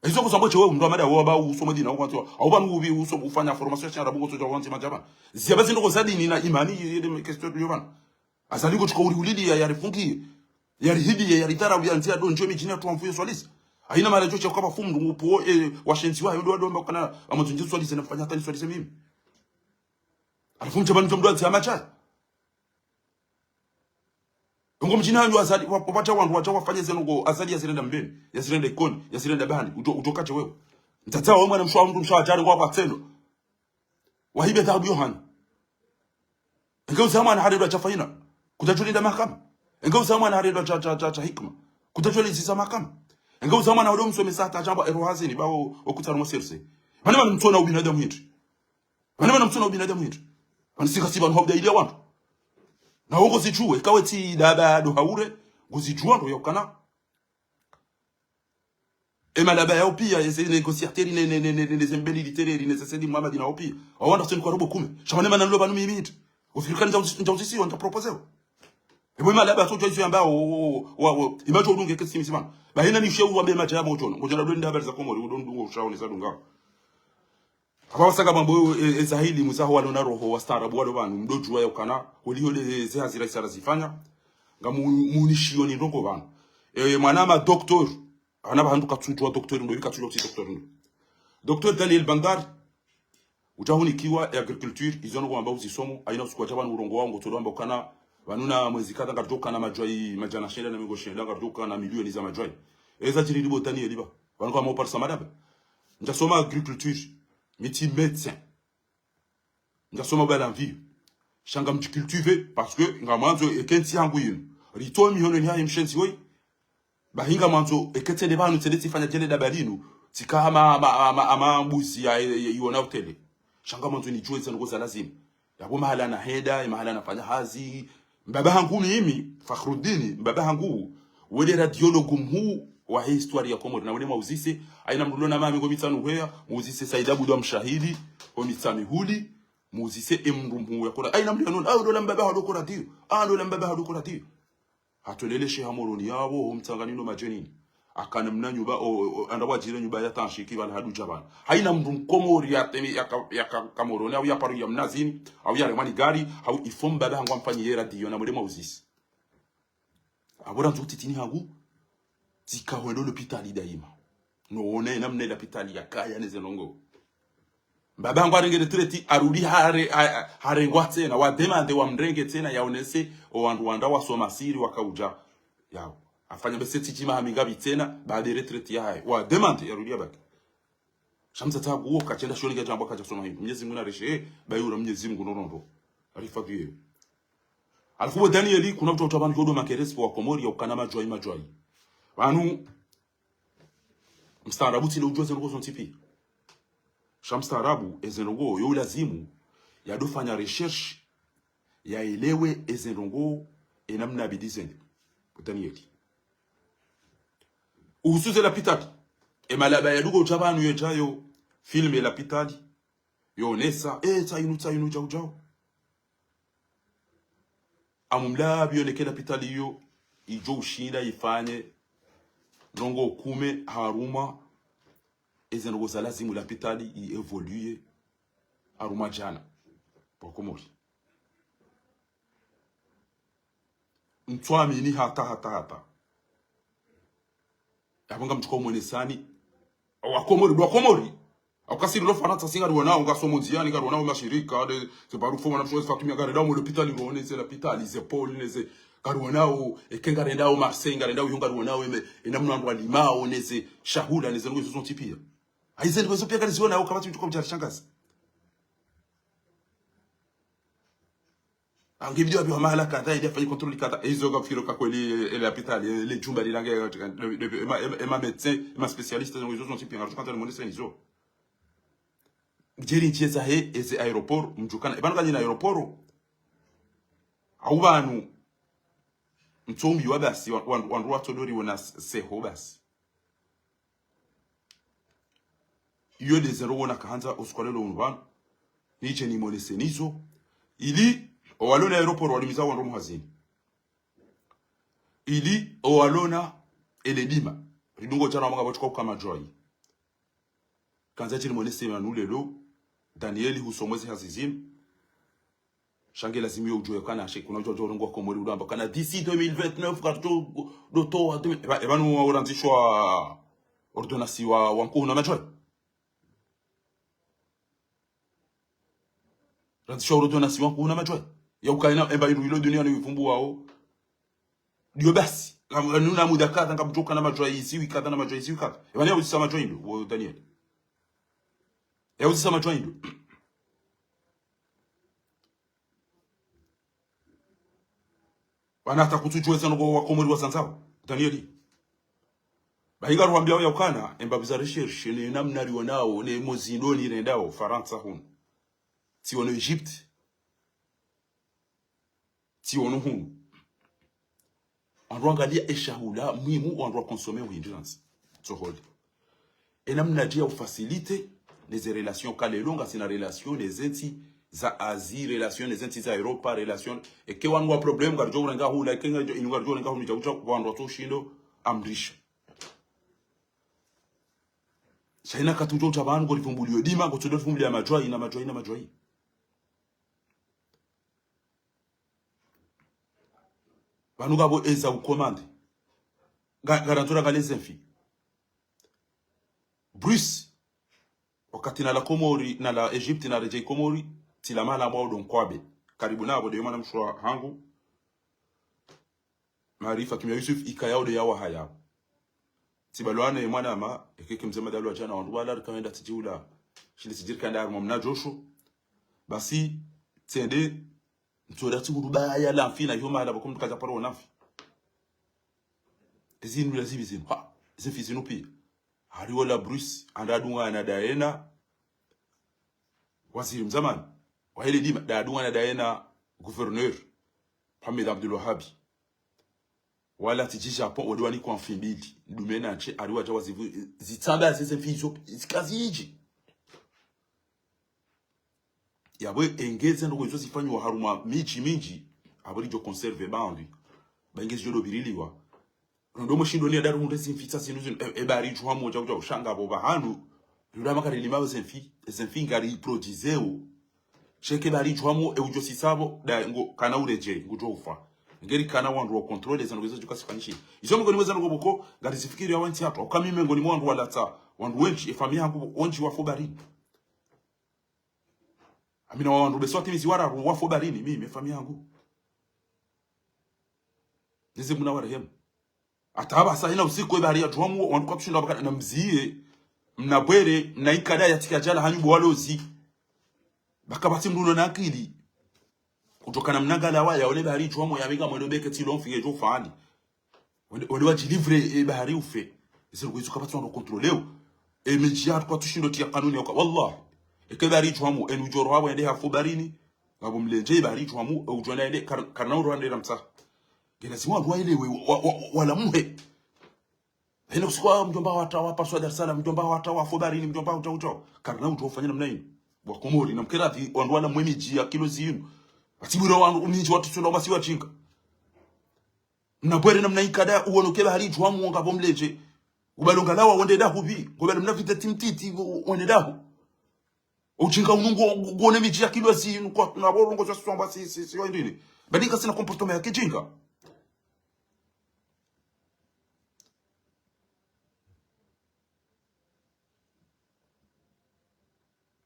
hizo kusamba chewe ndo amada woba usoma dini au kwanza au banu ubi uso ufanya formation ya rabu goto jawanti majaba zia bazi ndiko sadini na imani ile question de yoban asali ko chukuri ulidi ya rifungi ya rihidi ya ritara uyanzia do njomi jina tu amfuyo swalisi haina mara jocho kwa fumu ndo upo washenzi wa yodo ndo mbakana amatunje swalisi nafanya hata ni swalisi mimi alafu mchabani mtu mdozi amacha ngo mjina wangu azali wapata wangu wacha wafanye zeno ngo azali ya zirenda mbeni ya zirenda ikoni ya zirenda bani utokache wewe mtata wewe mwana mshwa mtu mshwa atari kwa tendo wahibe thabu yohana ngao zamana hadi cha faina kutacholinda mahakama ngao zamana hadi cha hikma kutacholinda mahakama ngao zamana wado msome sata jamba erohazini bao okutana moserse bana mtona ubinadamu hitu bana mtona ubinadamu hitu banisika siba nhoda ile wantu na hongo zichue kaweti daba do haure gozijua ndo yokana emalaba ya opia ese negociateri ne zembeli litereri ne sesedi Muhammad na opia awanda sen kwa robo 10 shamane mana loba no mimit ufikirikani njauzi wanta proposer ebo malaba so joisu amba o imajo udunge kesi misimana bahina ni shehu wambe macha yabo chono ngojana ndo ndaba za komori udondu ushaone sadunga abasanga mambo ezahili muzaho walona roho wastarabu walo bantu mdoju wayo kana waliyo le zihazira isara zifanya ngamunishio ni ndongo bantu mwanama doctor anaba handu katsuntwa doctor ndo bikatsulo si doctor ndo Dr Daniel Bangar utahunikiwa agriculture izono kwamba uzisomo aina usikwa tabana urongo wangu tolamba kana banuna mwezi kadha ngatoka na majwai majana shenda na migo shenda ngatoka na milioni za majwai eza tiri libo Daniel liba banko ama par samadaba ndasoma agriculture métier médecin ndasoma bala vie shanga mticultive parce que ngamanzo ekenti yangu yino rito mihono ni hayi mshenzi we bahinga manzo ekete de banu tele tifanya jele da balinu tikama ama mbuzi ya iona hoteli shanga manzo ni jwe sana koza lazima yabo mahala na heda mahala nafanya hazi mbaba hangu mimi Fakhruddin mbaba hangu wele radiologue mhu wa histoire ya Komori na wale mauzise aina mdulona mami ngo mitano hwea muuzise Saida Budo mshahidi ko mitami huli muuzise emrumbu yakora aina mdulona au dola mbaba hado korati dola mbaba hado korati hatolele sheha moroni yabo mtanganino majenini akana mnanyuba andawajire nyuba ya tanshiki bala hadu jabana haina mdum Komori ya Kamoroni au ya paru ya mnazini au ya remani gari au ifom baba hangu amfanyi yera dio na wale mauzise abora nzutitini hangu tika wendo l'hôpital daima no one namne l'hôpital ya kaya nezenongo mbaba ngo arengere treti arudi hare ngwatse na wa demande wa mrenge tena yaonese owandu wanda wasoma siri wakauja yao afanya beseti jima hamingabi tena baada retreti ya hai wa demande yarudi abaki shamza tabu wo kachenda shoni jambo kaja soma hivi Mwenyezi Mungu areshe bayura Mwenyezi Mungu nonondo alifagiye alfuwa Danieli kuna mtu utabani jodo makerespo wa Komori ya ukana majwai banu mstaarabu tile ujuze ngo zontipi shamstaarabu ezenongo yo lazimu ya dofanya recherche ya elewe ezenongo enamna bidizen Danieli usuze la pitali emalaba ya dugo jabanu yejayo filme la pitali yo nesa tayinu jao amumla bioneke la pitali yo ijo ushinda ifanye nongo kume haruma ezenongo za lazimu la pitali i evolue haruma jana kwa Komori mtwami ni hata yabonga mtuko mwenesani wa Komori akasiri lo fanata singa ruona ngasomo nziani ngaruona mashirika de se baru foma na chose fatumia gare dawo l'hôpital ruone c'est l'hôpital les épaules les garuonao ekengarenda o Marseille ngarenda o yungaruonao enamnando alimao neze shahula neze ngo zo tipia aizen ngo zo pia galiziona au kabati mtuko mcharashangazi angebidio abi mahala kadha ile afanye contrôle kadha hizo gafiro kwa kweli ile hospital ile jumba lilange ma médecin ma spécialiste ngo zo tipia ngaruka tano monesa hizo Jeri nchieza he eze aeroport mjukana ebanu kanyi na aeroporo au banu mtombi wa basi wandu watodori wana seho basi iyo de zero wana kahanza uskolelo unwan niche ni monese nizo ili owalona aeroport walimiza wandu muhazini ili owalona eledima ridungo jana mwanga bochko kama joy kanza chini monese manulelo Danieli husomwezi hazizim Shange lazimi ujue kana she kuna jojo rongo kwa mweri udamba kana d'ici 2029 karto doto ebanu oranzishwa ordonasi wa wankuhuna majoi ranzishwa ordonasi wankuhuna majoi ya ukaina eba ilo dunia ni vumbu wao dio basi nuna muda kadha ngabutoka na majoi isiwi kadha na majoi isiwi kadha ebani ya usisa majoi ndo wa Daniel ya usisa majoi ndo wanata kutujueza ngo wakomori wazanzao Danieli bahiga ruambia ya ukana embabiza recherche ni namna rionao ne mozindoni rendao Faransa hun ti ono Egypte ti ono hun anroangalia eshahula muhimu andro consommer windrance tsoholi enamna dia facilite les relations kalelonga sina relation les enti za Asie relation les enti za Europa relation e ke wanwa problem garjo urenga hula kenga inunga garjo urenga hulu jabucha wanwa to shindo amrisha China katujo tabango lifumbulio dima ngo todo fumbulia majoi na majoi na majoi banuga bo eza u commande garantora galez enfi Bruce wakati na la Komori na la Egypte na rejei Komori tilama la mwao donkwabe karibu nabo de yomana mshwa hangu Marifa kimya Yusuf ikayao de yawa haya tibalwane mwana ma ekeke mzema dalwa jana wandu wala kaenda tijiula shili sijirika ndar momna josho basi tende ntoda tugurubaya la mfina yoma la bakum kaza paro nafi ezinu lazibi zinu ha zefizinu pia hari wala Bruce andadunga na Daena waziri mzamani wa hele dima dadunga na Daena gouverneur Hamid Abdul Wahhab wala tiji Japon wadwani kwa mfibili ndumena nche ariwa jawa zitamba zeze fizo zikaziji yabwe engeze ndo kwezo zifanywa haruma minji aburi jo conserve bandi bangeze jo biriliwa ndo mushindo ni adaru ndesi mfitsa sinuzu ebari jwa moja uja ushanga bo bahanu ndo makari limawe zenfi ngari produiseo cheke bari jwa mo e ujo sisabo da ngo kana ureje ngujo ufa ngeri kana wandu wa control ezano kwezo juka sifanishi izo ngo niweza ngo boko ngari sifikiri ya wanti hapo okamime ngo ni mwandu wala ta wandu wenchi efamia yangu onchi wa fobari amina wandu beswati miziwara wa fobarini mimi efamia yangu nize muna warehemu ataba sa ina usiku ebari ya tuamu wandu kwa kushinda bakana na mziye mnabwere mnaikada ya tikajala hanyubu walozi bakabati mduno na akili kutokana mnangala waya ole bahari tuamu ya mega mwendo beke tilo mfige jo fani ole wajilivre bahari ufe zero kwezo kabati wando kontroleo emejiat kwa tushindo tia kanuni yoka wallah ekebari tuamu enu joro hawo ende hafu barini ngabo mlenje bahari tuamu ujona ende karna urwande ramsa gena siwa ndwa ile wala muhe hino sikwa mjomba watawa paswa Dar es Salaam mjomba watawa fobarini mjomba utauto karna utofanya namna hii wa Komori na mkerati wandwana mwemiji ya kilo zinu atibura wangu uninji watu tsondo basi wachinga mnabwere namna ikada uonoke bahari twamu ngabo mleje ubalonga lawa wende dahu bi ngobele mnavita timtiti wende dahu uchinga unungu gone miji ya kilo zinu kwa na borongo za somba si wendini badika sina comportement ya kijinga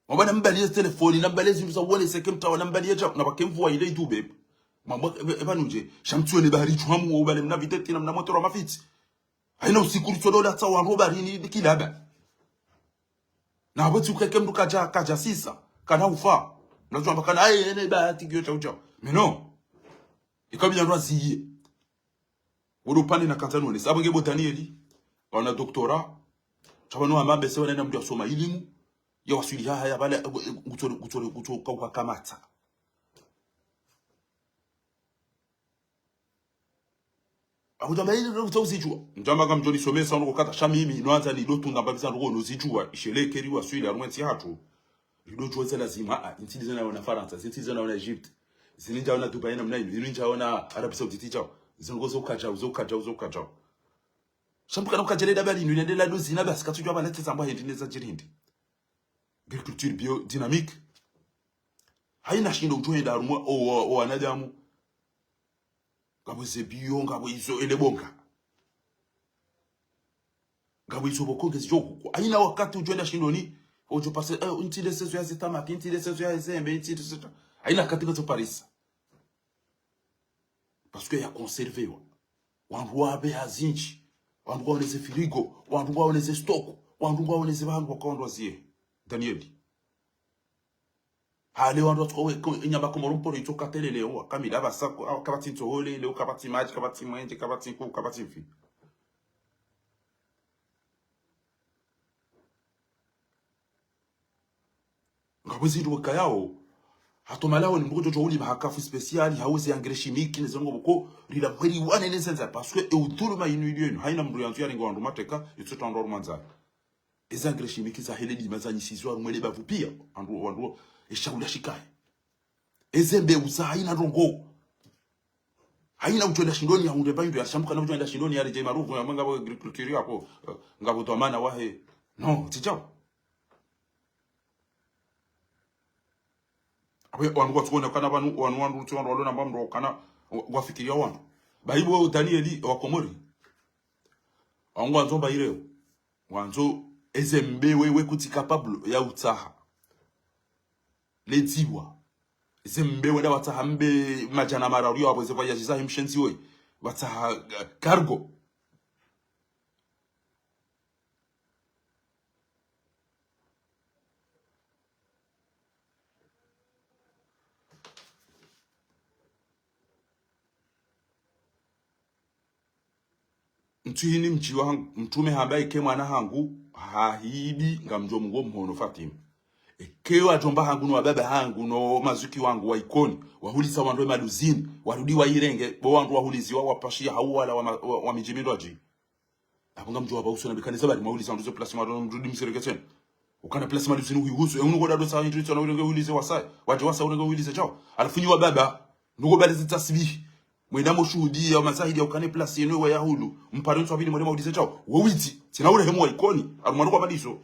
Mbana mbaliye telefoni nambaliye zimza wone sekemta wa nambaliye ja na bakemvu ile itube mambo ebanuje shamtwe ne bahari twamu wo bale mnaviteti na mnamoto mafiti haina usiku tsodola tsa wa robarini dikilaba na watu kekemdu kaja sisa kana ufa najua mpaka ene bahati gyo cha meno ikabija ndo aziye urupani na Tanzania ni sababu ngebo Danieli wana doktora chabano amambe sewa nenda mtu asoma elimu ya wasuli haya bale gutore kwa kamata akujamba ile ndo uzijua njamba kama mjoni somesa ngo kata shamimi noanza ni dotunda mbabisa ngo nozijua ishelekeri wa swili arumwensi hatu rido chweze lazima intili zana wana Faransa intili zana wana Egypt zininja wana Dubai na mnaini zininja wana Arabia Saudite chao zingozo ukaja shambuka na ukajele dabali ni ndela dozi na basi katujwa balete zamba hendineza jirindi agriculture bio dynamique haina shindo utoenda rumwa o wanadamu ngabo bio ngabo izo elebonga ngabo izo bokonge zijoku haina wakati ujoenda shindo ni ojo passe intile sezo ya zitama intile sezo ya zembe intile sezo haina katika zo Paris parce que ya conservé wandu wabe hazinchi wandu waneze firigo wandu waneze stock wandu waneze bantu bakondo zie Danieli hale wandu tsowe inyamba komorompo ito katelele wa kamila basako akabati ntohole le ukabati maji kabati mwenje kabati ku kabati fi ngabwezi ndo kayao hatomalao ni mbugo jojo uli bahakafu special hauze engrais chimique nezongo boko rila mweli wane nesenza parce que eutulu ma inuilienu haina mndu yanzu yaringo wandu mateka yitsuta ndo rumanza les engrais chimiques za hele limazanyi sizwa mwele bavu pia andu eshaula shikaye ezembe uza haina rongo haina utoenda shindoni ya unde bayindo ya shambuka na utoenda shindoni ya reje marufu ya mwanga agriculture hapo ngabo to amana wahe no tichao awe wangu tuone kana banu wandu tuone walona mbamro kana wafikiria wandu baibo Danieli wa Komori wangu anzomba ireo wanzo ezembe wewe kuti capable ya utaha letiwa ezembe wenda wataha mbe majana marario abo ze voyage za himshenzi we wataha cargo mtuhini mji wangu mtume hambaye ke mwana hangu hahidi ngamjo mungo mhono Fatima ekewa jomba hangu no baba hangu no mazuki wangu wa ikoni wahulisa wandu maluzini warudi wa irenge bo wandu wahulizi wa wapashia hawala wa mijimindo aji abunga mjo aba usona bikanisa bali mahulisa wandu zo plasma ndo mrudi msereketen ukana plasma lusini huihusu unugo dado sa indricho na urenge hulize wasai waje wasa urenge hulize chao alafunyiwa baba nugo bali zitasbihi mwenda moshuhudi ya mazahidi ya ukane place yenwe wa yahulu mparenso abili mwema udize chao wowiti tina ule hemu wa ikoni arumanu kwa madiso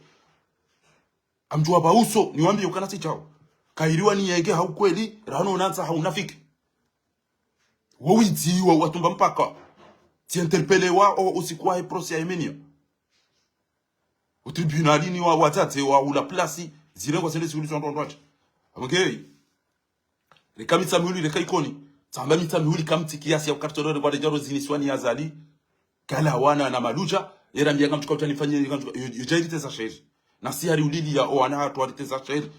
amjua bauso niwambie ukana si chao kairiwa ni yege haukweli rano unanza haunafiki wowiti wa watumba mpaka ti interpele wa o usikuwa prosi ya Yemenia utribunali ni wa watate wa ula place zirengo sele solution ndondwaje okay le kamisa mhuli le kaikoni Samba mita mihuli kamti kiasi ya ukartorore kwa rejaro ziniswani ya zali kala wana na maluja era mbianga mtuka utanifanyia yujairite za shairi na si hari ulili ya oana hatu harite za shairi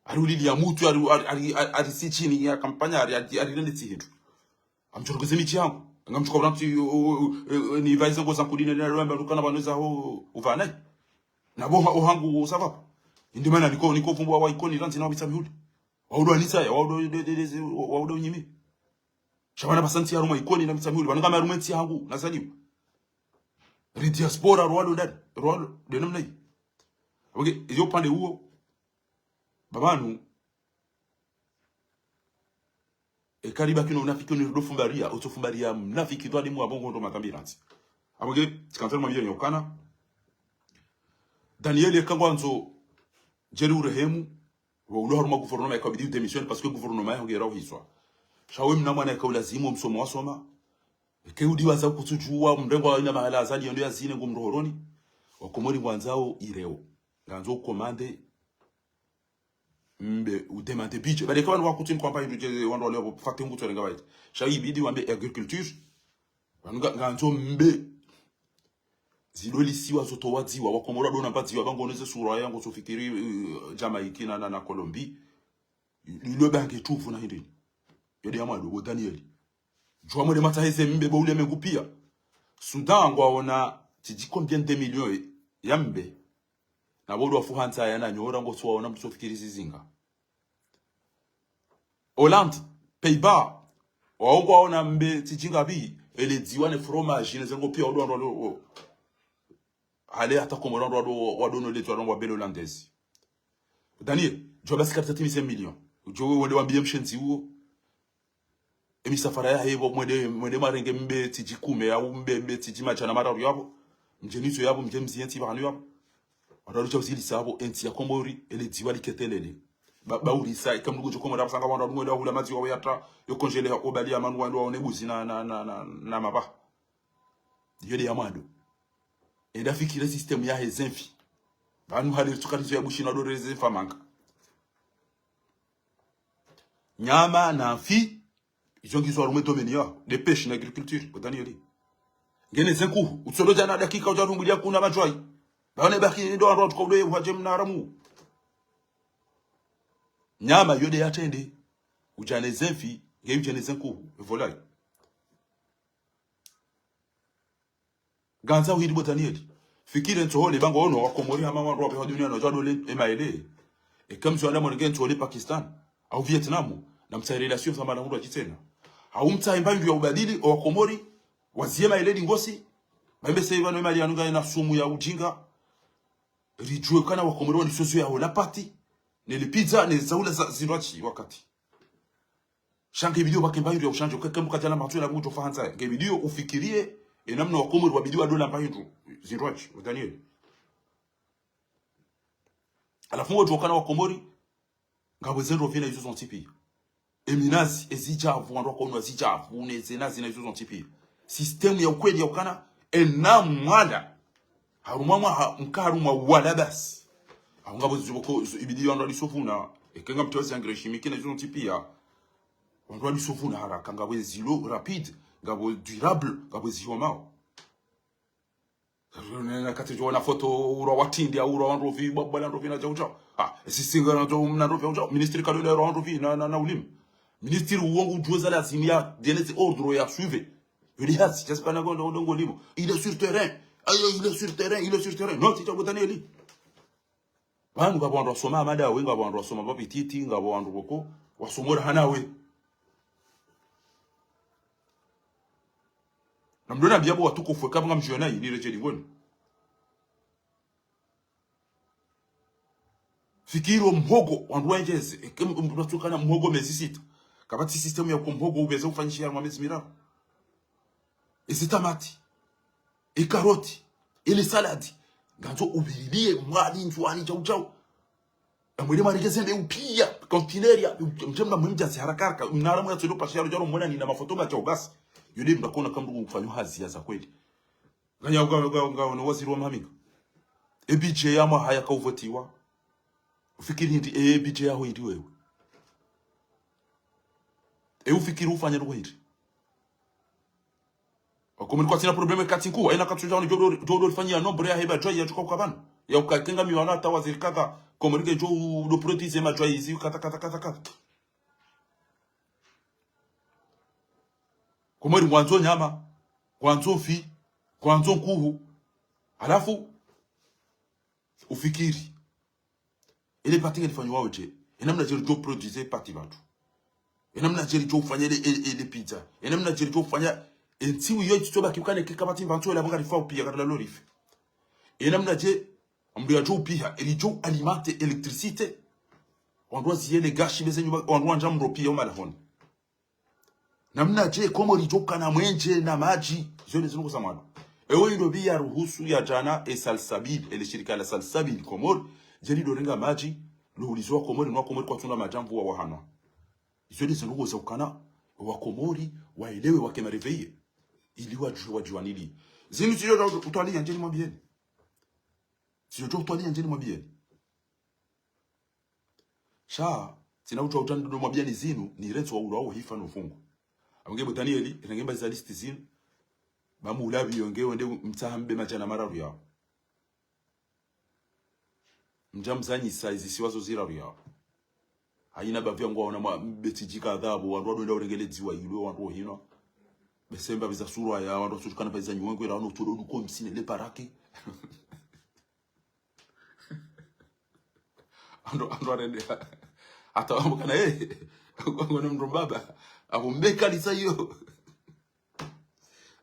hari ulili ya mutu hari si chini ya kampanya hari rendeti hitu amchorogeze michi yangu nga mtuka uramti ni vaize ngoza kudine na rwemba lukana banweza uvanai na boha ohangu sababu indi mana niko fumbua wa ikoni ranzi na mita mihuli waudo anisaya waudo nyimi Shabana basanti ya ruma ikoni na mitsamuli wananga marumenti yangu nazaliwa ri diaspora rwalo de namna hii okay iyo pande huo babanu kariba kino unafiki ni rudofumbaria utofumbaria mnafiki twali mu abongo ndo makambiranzi aboge tikantero mabyo nyokana Daniel kangwanzo jeri urehemu wa ulo haruma gouvernement ya kabidi démission parce que gouvernement yangu yera hiswa shawe mnamwana ka ulazimu msomo wasoma keudi waza kutujua mrengo wa ina mahala azali ndo yazine ngumrohoroni wakomori ngwanzao ireo nganzo komande mbe udemande biche bale kwa wanwa kutin kwamba induje wanwa wale fakte nguto renga baita shayi bidi wambe agriculture nganzo mbe zidoli siwa zoto wadziwa wakomora dona mpadziwa bangoneze sura yangu sofikiri Jamaica na Colombie lilo bange tufu na hindi yodi amado Daniel jwa mwele mataheze mbe bo ule megupia Sudan ngwaona tijiko bien 2 millions yambe na bodo wafuhanza yana nyora ngo twaona mtusofikiri zizinga Hollande Pays-Bas waongwaona mbe tijinga bi ele diwane fromage nezengo pia odo ale hata komora odo no leto wa belo holandaise Daniel joba sikata timise million jowe wende wambie mshenzi huo emisafara ya hebo mwende marenge mbe tijikume au mbe tijima chana mararu yabo mjenizo yabo mjemzienti banu yabo wadaru chawzili sabo enti ya komori ele diwali ketelele bauri sai kamlugo jo komora basanga wanda mwende wula mazi wa yatra yo congele obali ya manu wanda wanebuzi na maba yede ya mando enda fikira system ya hezenfi banu hali tukatizo ya bushina do reserve manka nyama na fi izongizwa rumwe domaine ya de pêche na agriculture Daniel ngene senku utsolo jana dakika ujarungulia kuna majwai baone baki ndo ndo tukaude uhajem na ramu nyama yode yatende ujane zenfi ngeye ujane senku volai ganza uhidi Daniel fikire ntohole bango ono wakomori ama wanrobe wa dunia no jadole emaele e comme sur la monnaie ntole Pakistan au Vietnam na mta relation sama na ndo jitena au mta imbandu ya ubadili wa komori waziema ile ngosi mambe sasa hivi mali anuga na sumu ya ujinga rijue kana wa komori ni soso ya la party ne le pizza ne zaula zinwachi wakati shange video bakembandu ya ushanje kwa kama kajana matu na mtu fahanza nge video ufikirie namna wa komori wabidi wa dola mbandu zinwachi Daniel alafu watu kana wa komori ngabo zero vina hizo zontipi eminazi ezijavu wando kwa unwa zijavu unezenazi na hizo zontipi system ya ukweli ya ukana enamwala harumwa mkarumwa wala basi ngabo ziboko ibidi wando lisofuna ekenga mtozi angreshimiki na hizo zontipi ya wando lisofuna haraka ngabo zilo rapide ngabo durable ngabo ziwamao na kati jona foto uro watindi uro wando vi bala ndo vina jauja sisinga na jo mna ndo vya ministre kalole ndo vi na ulim ministre uongo juoza la zimia denese ordre ya suivre yodi hasi j'espère na gondo ndongo limo il est sur terrain il est sur terrain non tita Daniel bantu ngabo soma amada we ngabo soma babititi ngabo wandu boko wasomora hanawe namdona biabo watuko fweka banga mjona ni reje lingoni fikiro mhogo wandu wengeze mnatokana mhogo mezisita kabati system ya kumhogo ubeze kufanyishia mwamezi mirako isitamati ikaroti ile saladi ganzo ubirilie mwali nzwani chau amwele marigeze mbe upia kontineria mtemba mwimja haraka mnalamu ya tsodo pasharo jaro mwana nina mafoto ba chau basi yule mtakona kama kufanywa hazia za kweli nganya uga no waziri wa maminga ebj yama haya kauvotiwa ufikiri ndi ebj yaho ndi wewe ufikiri ufanye ruwa hili wakomeni kwa tina probleme kati nkuu aina katu jao ni jodo fanyia nombre ya heba joy ya chukwa kwa bana ya ukakenga miwana hata waziri kata komerike jo do protise ma joy hizi kata komori mwanzo nyama kwanzo fi kwanzo nkuhu alafu ufikiri ile pati ilifanywa wote inamna jeri jo produce pati watu inamna jeri jo ufanya ile pizza inamna jeri jo ufanya entiwi yo tsoba kikane kikabati vanto la banga rifa upia kadala lorif inamna je ambiya jo upia ili jo alimenter électricité on doit zier les gashi bezenyu on doit njamro pia malahon namna je komori jo kana mwenje na maji zone zinuko samano ewe ndo bia ruhusu ya jana Salsabil ile shirika la Salsabil Komori jeri dorenga maji luhulizwa Komori nwa Komori kwa tuna majamvu wa wahana zone zinuko za ukana wa Komori waelewe wakemareveye ili wajua nili zinu sio utwalia njeni mwabieni sio utwalia njeni mwabieni sha sina utwa ndo mwabieni zinu ni reto wa uro au hifa no fungu amgebo Daniel inangemba za list zinu bamu ulabi yongewe nde mtahambe majana mararu yao mjamzanyi size siwazo ziraru yao haina bavya ngwa ona betijika adhabu wandu ndo urengele dziwa yilo wandu hino besemba biza surwa ya wandu tutukana paiza nywengo era ono todo duko msine le parake ando arende hata wamukana ngono mrombaba abumbeka lisa hiyo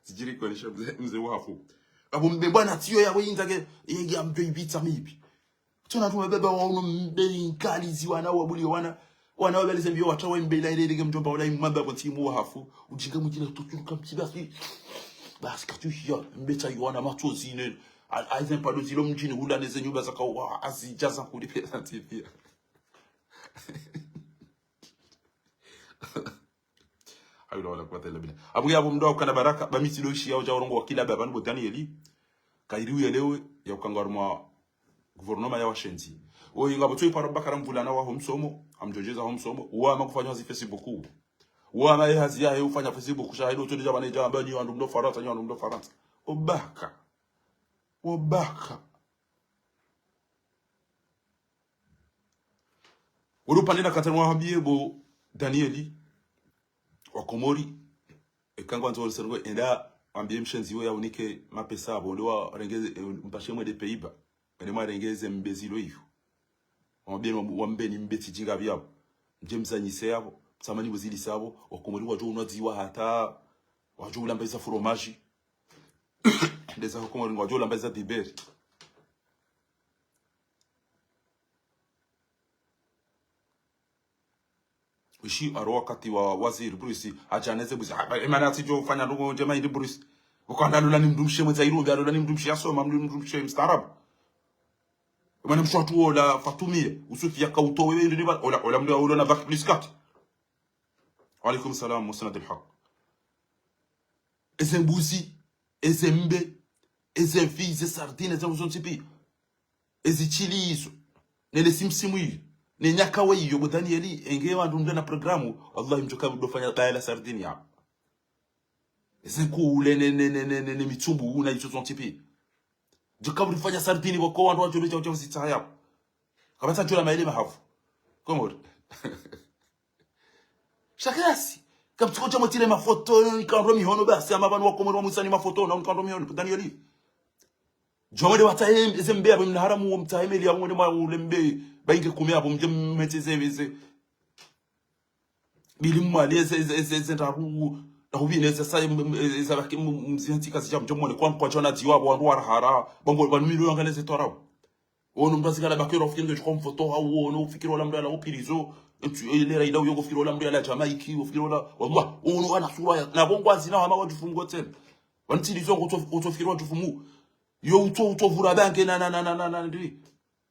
sijiri kuonesha mzee wafu abo mbebwana tiyo yawe inzake yega mbe ibita mipi tuna tumebeba wao mbeli nkalizi wana wabuli wana wabalize mbio watawa mbela ile mjomba wala imamba kwa timu wafu ujinga mujina tuturuka mtibasi basi katushia mbeta yona matozi ne aizen palo zilo mjini hula neze nyumba zaka azijaza kulipesa TV ayulo wala kwa tele bila abu yabo mdo kana baraka bamiti doshi ya urongo wakila baba ngo Danieli kairiu yelewe ya ukangaruma gouvernement ya washenzi oyi ngabo tui para bakara mvulana wa homsomo amjojeza homsomo wa makufanya zi Facebook wa ma yazi ya ufanya Facebook shahido tu jabana jamba ni wandu mdo Faransa obaka urupandina katanwa habiebo Danieli wa Komori ekangwa nzo sergo enda ambie mshenzi ya unike mapesa abo ndo rengeze mpashemwe de Pays-Bas ene marengeze mbezilo hivyo wambeni wambeni mbeti jinga byabo njemzanyise yabo samani buzili sabo wakomori wajo unaziwa hata wajo ulambeza fromage ndeza wakomori wajo ulambeza biber ushi aro wakati wa waziri Bruce ajaneze buzi imana atijo fanya ndugo jema ndi Bruce ukanda lula ni mdumshe mwezairo byalo ni mdumshe asoma mdumshe mstarabu Mwana mshwatu ola fatumie usufia kauto wewe ndio ba ola mdo ola na back plus 4 Alaykum salam musnad al-haq ezembuzi ezembe ezemfize sardine ezemuzontipi ezichilizo nele simsimu hiyo ne nyakawe hiyo bo Danieli engewa ndo na programu wallahi mjoka mdofanya baela sardine ya ezekule ne mitumbu una hizo zontipi Jika ulifanya sardini wako wandu wajulisha ujamu sita yapo. Kabata jula maile mahafu. Komori. Shakasi. Kabtuko jamo tile mafoto nikandro mihono basi ama banu wakomori wa musani mafoto na nikandro mihono Danieli. Jomode wataye ezembe abo mnaharamu wa mtahemeli ya mwende ma ulembe bainge kumea abo mmetezeveze. Bilimu aliyeze ndaru Hubine sasa ezabaki mzintika sija mjomone kwa jona diwabo wandu warahara bongo banumiro yangaleze torabo ono mbazikala bakero ofkenge kwa mfoto hawo ono ufikiro la mdala opirizo ile raida uyo ufikiro la mdala Jamaica ufikiro la wallah ono ana sura na bongo azina hama wajufungo tena wantilizo utofikiro wajufumu yo utovura banke na ndi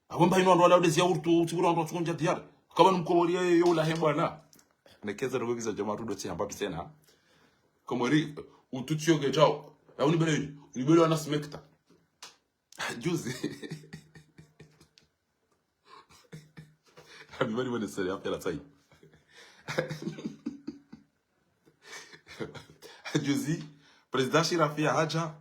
abomba ino ndo alawde zia urtu utikiro ndo tukunja diar kama numkomori yo la hembwana nekeza rogiza jamaa rudo tsi hamba tena Komori ututio gejao ya unibele ana smekta juzi habibali wana sari hapo la tai juzi president Shirafia haja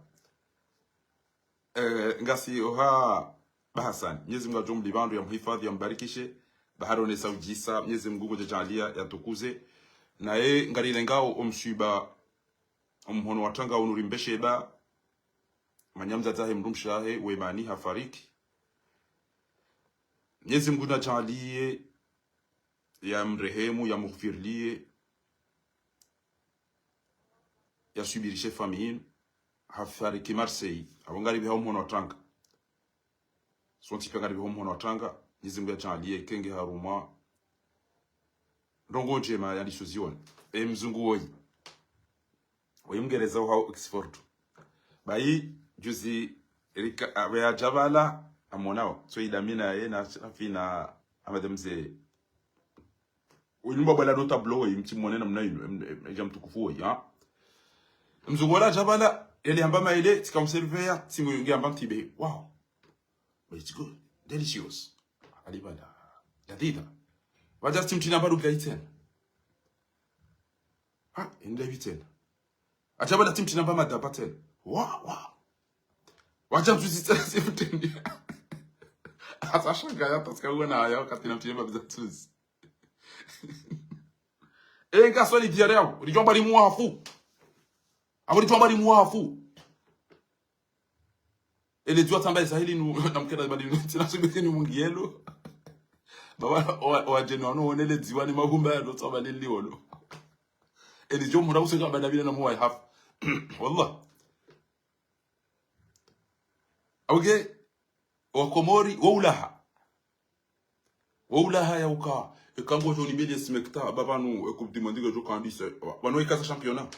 ngasi oha bahasan Mwenyezi Mungu ajumli bandu ya mhifadhi ya mbarikishe baharone saujisa Mwenyezi Mungu jajalia yatukuze na ngalile ngao omshiba Mhono watanga unurimbesheba manyamza zahe mrumshahe wemani hafariki Mwenyezi Mungu najalie ya mrehemu ya mughfirlie ya subirishe famille hafariki Marseille abongari biha mhono watanga sonti pengari biha mhono watanga Mwenyezi Mungu najalie kenge haruma ndongo njema ya lisuzione mzungu woi Oyumgereza wa Oxford. Bayi juzi Erika ya Jabala amonao. So idamina ye na afina amademze. Oyumba bala nota blow imtimone na mnayo jamtukufu ya. Mzungola Jabala ele ambama ile tikamservea timu yungi ambam tibe. Wow. But it's good. Delicious. Alibala. Jadida. Waja timtina bado gaiten. Ha, inde vitena. Achaba la timti namba madaba ten. Wow. Wacha mtusitsa simtendi. Asashanga ya taska uona ya katina mtiema bizatuzi. Nga swali diareo, ulijomba limu hafu. Ulijomba limu hafu. Ele jua tamba sahili na mkenda bali tinasubiri ni mungielo. Baba wajeni wano onele diwani magumba ya tamba liliolo. Ele jomba useka badabile na muwa hafu. والله اوكي wakomori waulaha yauka ikambo joni bele smekta babanu e coupe du monde jo kandisa bano ikaza championnat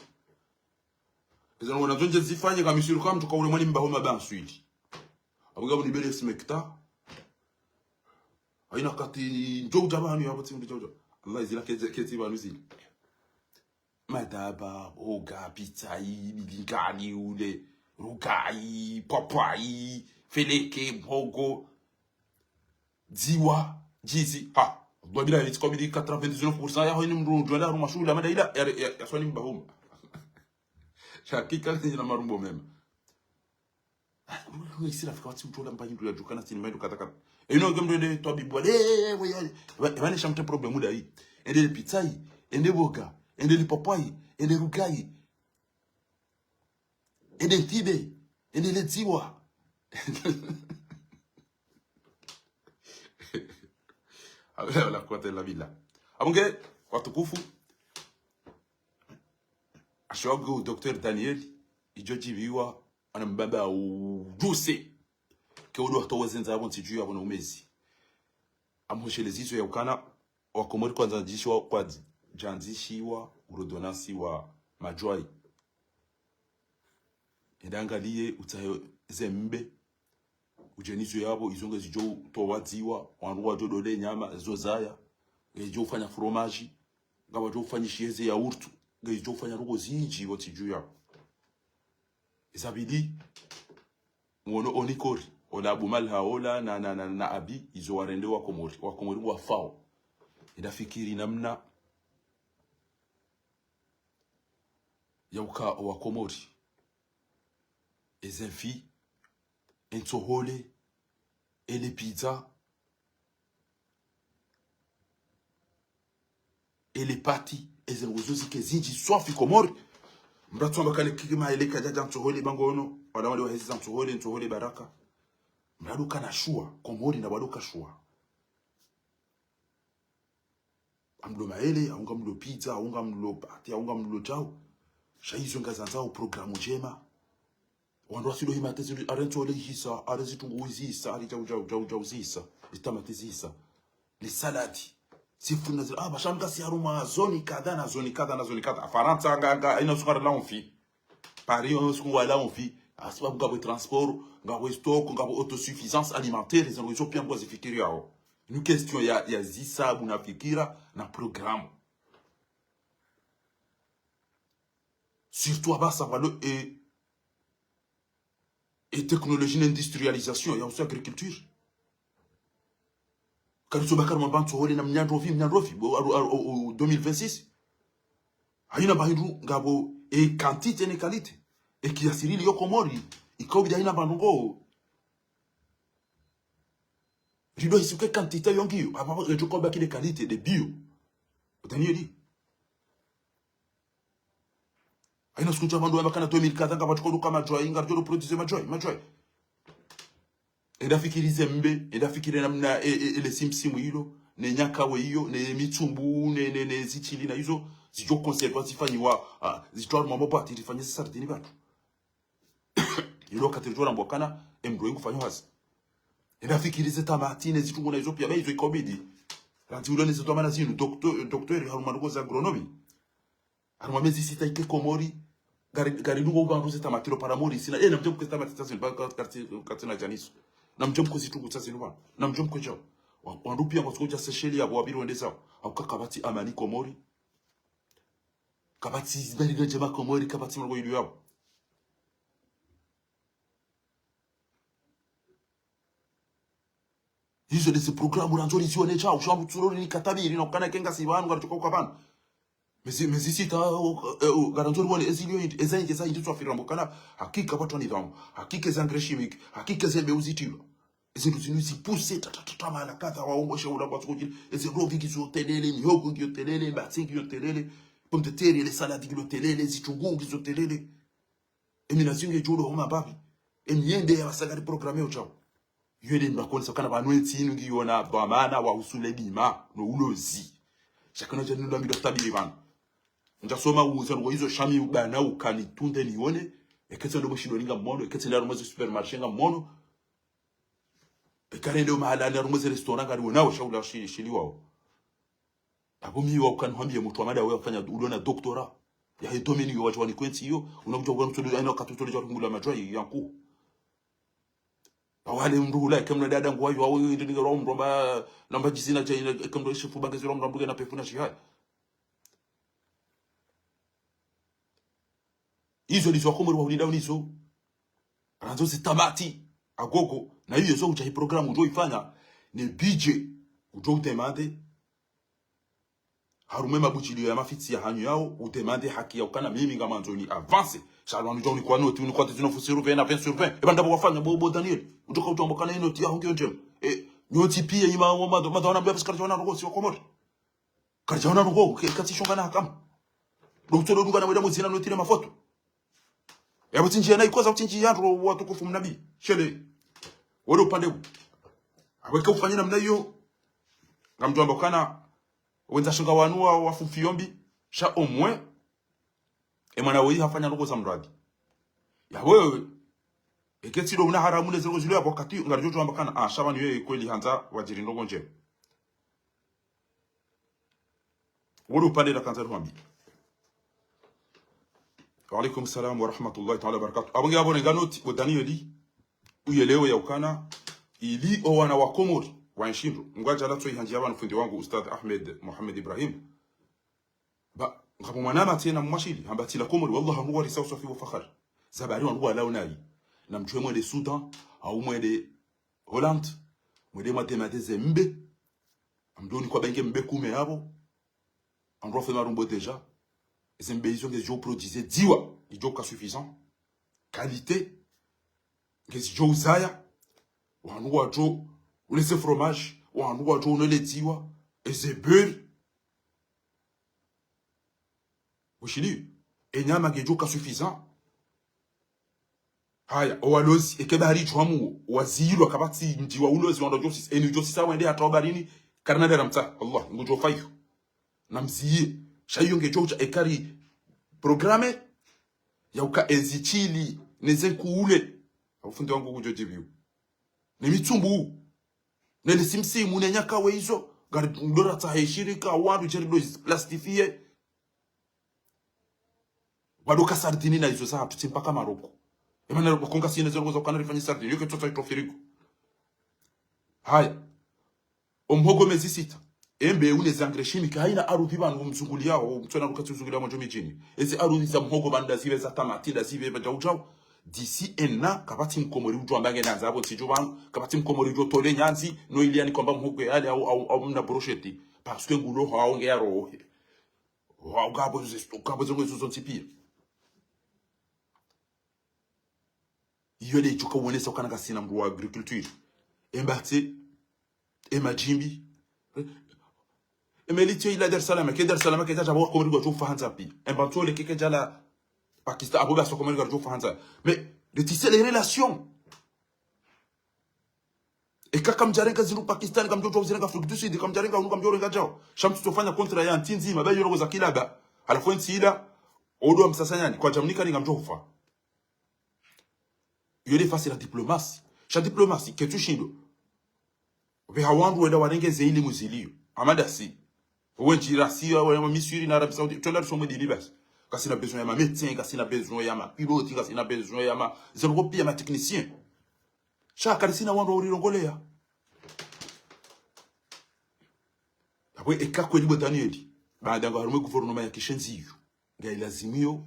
ezana wana zonje zifanye kama misuru kama tukaule mwani mbahoma ba ensuite abuga buni bele smekta aina kati njo jabanu ya bati njo Allah izila keti banu zili madaba oga pitai bigani ule rugai papai feleke bogo ziwa jizi ha dobila ni tkomidi 99% ya hoini mrundu la ruma shula mada ila ya swani mbahum shakika ni na marumbo mema isira fika wati mtola mbanyi ya jukana tini maidu katakata ino gemdo de to bibwa le wani shamte problemu da hii ende pitai ende boga ende papai ende rugai ende tibe ende le ziwa la kote la villa abonge watukufu ashogo Dr. Daniel ijojibiwa ana mbaba ujuse ke udo hatowazenza abo ntiju yabo no umezi amushelezizo ya ukana wakomori kwanza jishwa kwa janzishiwa urodonasi wa majwai edangalie utayo zembe ujenizo yabo izonge zijo to wadziwa wanruwa jodole nyama zozaya ngejo ufanya fromage ngaba jo ufanya shieze ya urtu ngejo ufanya rugo zinji wotiju yabo isabidi muono onikori ola bumalha ola na abi izo warende wakomori wa fao idafikiri namna yauka wakomori ezenfi entohole ele pizza ele pati ezengozozi kezinji swafi komori mratu ambakale kigima ele kajaja ntohole bangono wala wale wahezi ntohole baraka mraduka na shua komori na waduka shua amlo maele aunga mlo pizza aunga mlo pati aunga mlo chao shaizo ngazanzao programu jema wando asido himatezi arento le hisa arezitungu zisa ari jau zisa itamati zisa li salati sifuna zile bashamka si aruma zoni kada na zoni kada afaranta nganga ina sukara la onfi pari on sku wala onfi asba ngabo transport ngabo stock ngabo autosuffisance alimentaire ils ont réussi bien quoi zifikiri yao une question ya zisa bunafikira na programme surtout abasa walo et technologie d'industrialisation, il y a aussi agriculture. Quand tu vas faire bantu holi na mnyandrofi 2026. Haina bahidu ngabo e quantité ne qualité. E kiasiri yo komori, ikobi haina bandugo. Rido isuke quantité yongi, aba rejo ko baki de qualité de bio. Utanieli. Aina skucha bandu ambakana 2004 ngaba chikodu kama joy ngarjo producer majoy edafikirize mbe edafikire namna ele simsimu hilo ne nyakawe hiyo ne mitumbu ne zichili na hizo zijo conserva zifanyiwa zitwara mambo pati zifanye sardini batu ilo katirjora mbokana emdo ingufanywa hasi edafikirize tamatine zitungu na hizo pia hizo ikobidi ranti ulone zitwa mana zinu docteur harumanugo za agronomy harumamezi sita ike komori gari nugo ubandu zita matiro paramori sina na mjomko zita matita zinu katina janisu na mjomko zitungu tsasi nuba na mjomko jao wandupi yango tsoja sesheli ya bwabiri wende sawa kabati amani komori kabati zibali gajema komori kabati mrogo ilu yao hizo desi programu ranzori zione chao shambu tsurori ni katabiri na ukana kenga sibanu garituka kwa bana mezi sita garanzori wale ezilio ezainje za inditwa firambo kana hakika watu ni dhamu hakika za engrais chimique hakika za beuzitilo ezinto zinuzi pousse tata mala kadha waongo shaula kwa tukujile eziro viki zo telele nyogo ngio telele batsingi yo telele pomme de terre les salades ngio telele zitungu ngio telele eminazinge julo homa babi emyende ya basagari programme yo chao yele mbakonisa kana banwenti inu ngiyona bamana wa usule bima no ulozi chakana jenu lambi do tabili bana njasoma uzango hizo shami bana ukanitunde nione eketse ndo mushindo linga mono eketse ndo muzi supermarché nga mono ekare ndo mahala ndo muzi restaurant ngari wona washaula shili wao akomi wa ukanhambie mtu amada wewe afanya uliona doctora ya hitomeni yo watu wanikwenzi hiyo unakuja kwa mtu aina katotole cha kungula majoi yanku awale mndula kemna dada ngwayo wao ndi ngaro mromba namba jisina cha kemdo shifu bangezi romba mbuge na pefuna shihaya hizo ndizo wakomori waulinda unizo ranzo zitamati agogo na hiyo zo uchahi programu ujo ifanya ni BJ ujo utemande harume mabuchilio ya mafitsi ya hanyu yao utemande haki ya ukana mimi ngama nzoni avance shalwanu jo ni kwa noti ni kwa tino fusiru 20 na 20 sur 20 eba ndabo wafanya bobo Daniel utoka utomboka na noti ya hongyo njem nyoti pia ima madona mbya fiskara jona rugo si wakomori karjona rugo kati shonga na kama doktor dunga na weda muzina noti na mafoto yabo tinjia na ikoza utinjia yandu watukufu mnabii shele wale upande aweka ufanye namna hiyo ngamtu ambokana wenza shinga wanua wafufiombi sha omwe mwana wewe hafanya rogo za mradi ya wewe eketiro una haramu le zero zile hapo wakati ngarijo ambokana shabani wewe kweli hanza wajiri ndogo nje wale upande la kanza ruambi. Wa alaikum salam wa rahmatullahi ta'ala barakatuh. Abonge abone ganoti Danieli uyelewe ya ukana ili owana wa Komori wa nshindo ngwaja latso ihanjia bana fundi wangu Ustadh Ahmed Muhammad Ibrahim ba ngapo mwanama tena mwashili hambati la Komori wallahi huwa risausa fi fakhar zabari wangu ala unai na mjwe mwede Sudan au mwede Holland mwede matematize mbe amdoni kwa benge mbe kume yabo andro fe marumbo deja les imbéciles que je produisais diwa ijoka suffisant qualité que je usaya wanu wajo ulese fromage wanu wajo unele diwa et c'est beurre ushili enyama que ijoka suffisant haya owalozi ekebari jwamu waziro kabati ndiwa ulozi wando josis eni josisa wende atobarini karnadera mta Allah ngujo fayu namziye shayunge chocha ekari programe ya uka ezichili neze kuule afundi wangu kujo jibiu ni mitumbu nele simsi munenya we hizo gari ndora taheshirika wandu jerido plastifie wadoka sardini na hizo saa mpaka Maroko emana konga sine zero za kana rifanya sardini yoke tota itofiriko haya omhogo mezi sita embe une zangre chimique haina aruthi bantu mzunguli yao mtwana rukati uzungulia mwanjo mijini ezi aruthi za mhogo banda zive za tamati da zive ba jauchao d'ici enna kabati mkomori ujo ambange nanza abo tijo bantu kabati mkomori ujo tole nyanzi no iliani kwamba mhogo yale au mna brochette parce que ngulo haonge yaro wa gabo zongo zo tipia yole chuka wonesa kana kasina mbu wa agriculture embate emajimbi emeliti ila Dar es Salaam ke Dar es Salaam ke taja ba ko rigo jofa hanza pi embanto le ke jala Pakistan abo ba so ko rigo jofa hanza mais de tisser les relations et kaka mjarenga ziru Pakistan kam jojo zirenga Afrique du Sud kam jarenga unu kam jorenga jao shamtu tofanya kontra ya ntinzi mabayo yoro za kilaba alafu nsida odo msasanyani kwa jamnika ni ngamjofa yole face la diplomatie cha diplomatie ke tu shindo be hawandu wenda warenge zeili muzilio amadasi wenjira siya wa misiri na Arabie Saoudite tola somo di libas kasi na besoin ya ma médecin kasi na besoin ya ma pilote kasi na besoin ya ma zeropi ya ma technicien chaka sina wandu urirongolea abwe ekakwe libo Danieli baada ya harume gouvernement ya kishenziyo ngai lazimio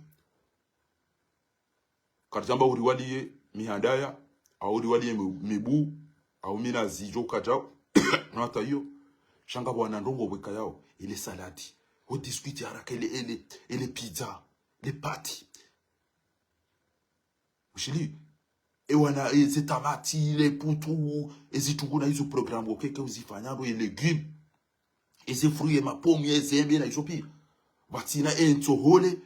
karjamba uriwalie mihandaya au uriwalie mibu au mina zijo kajao na hata hiyo shanga bwana ndongo weka yao ile saladi au discuter haraka ile pizza les pâtes ushili ewana ezitamati les putu ezitunguna hizo programu okeke uzifanyando e légumes ezi fruits ma pomme ezembe na hizo pia batina entohole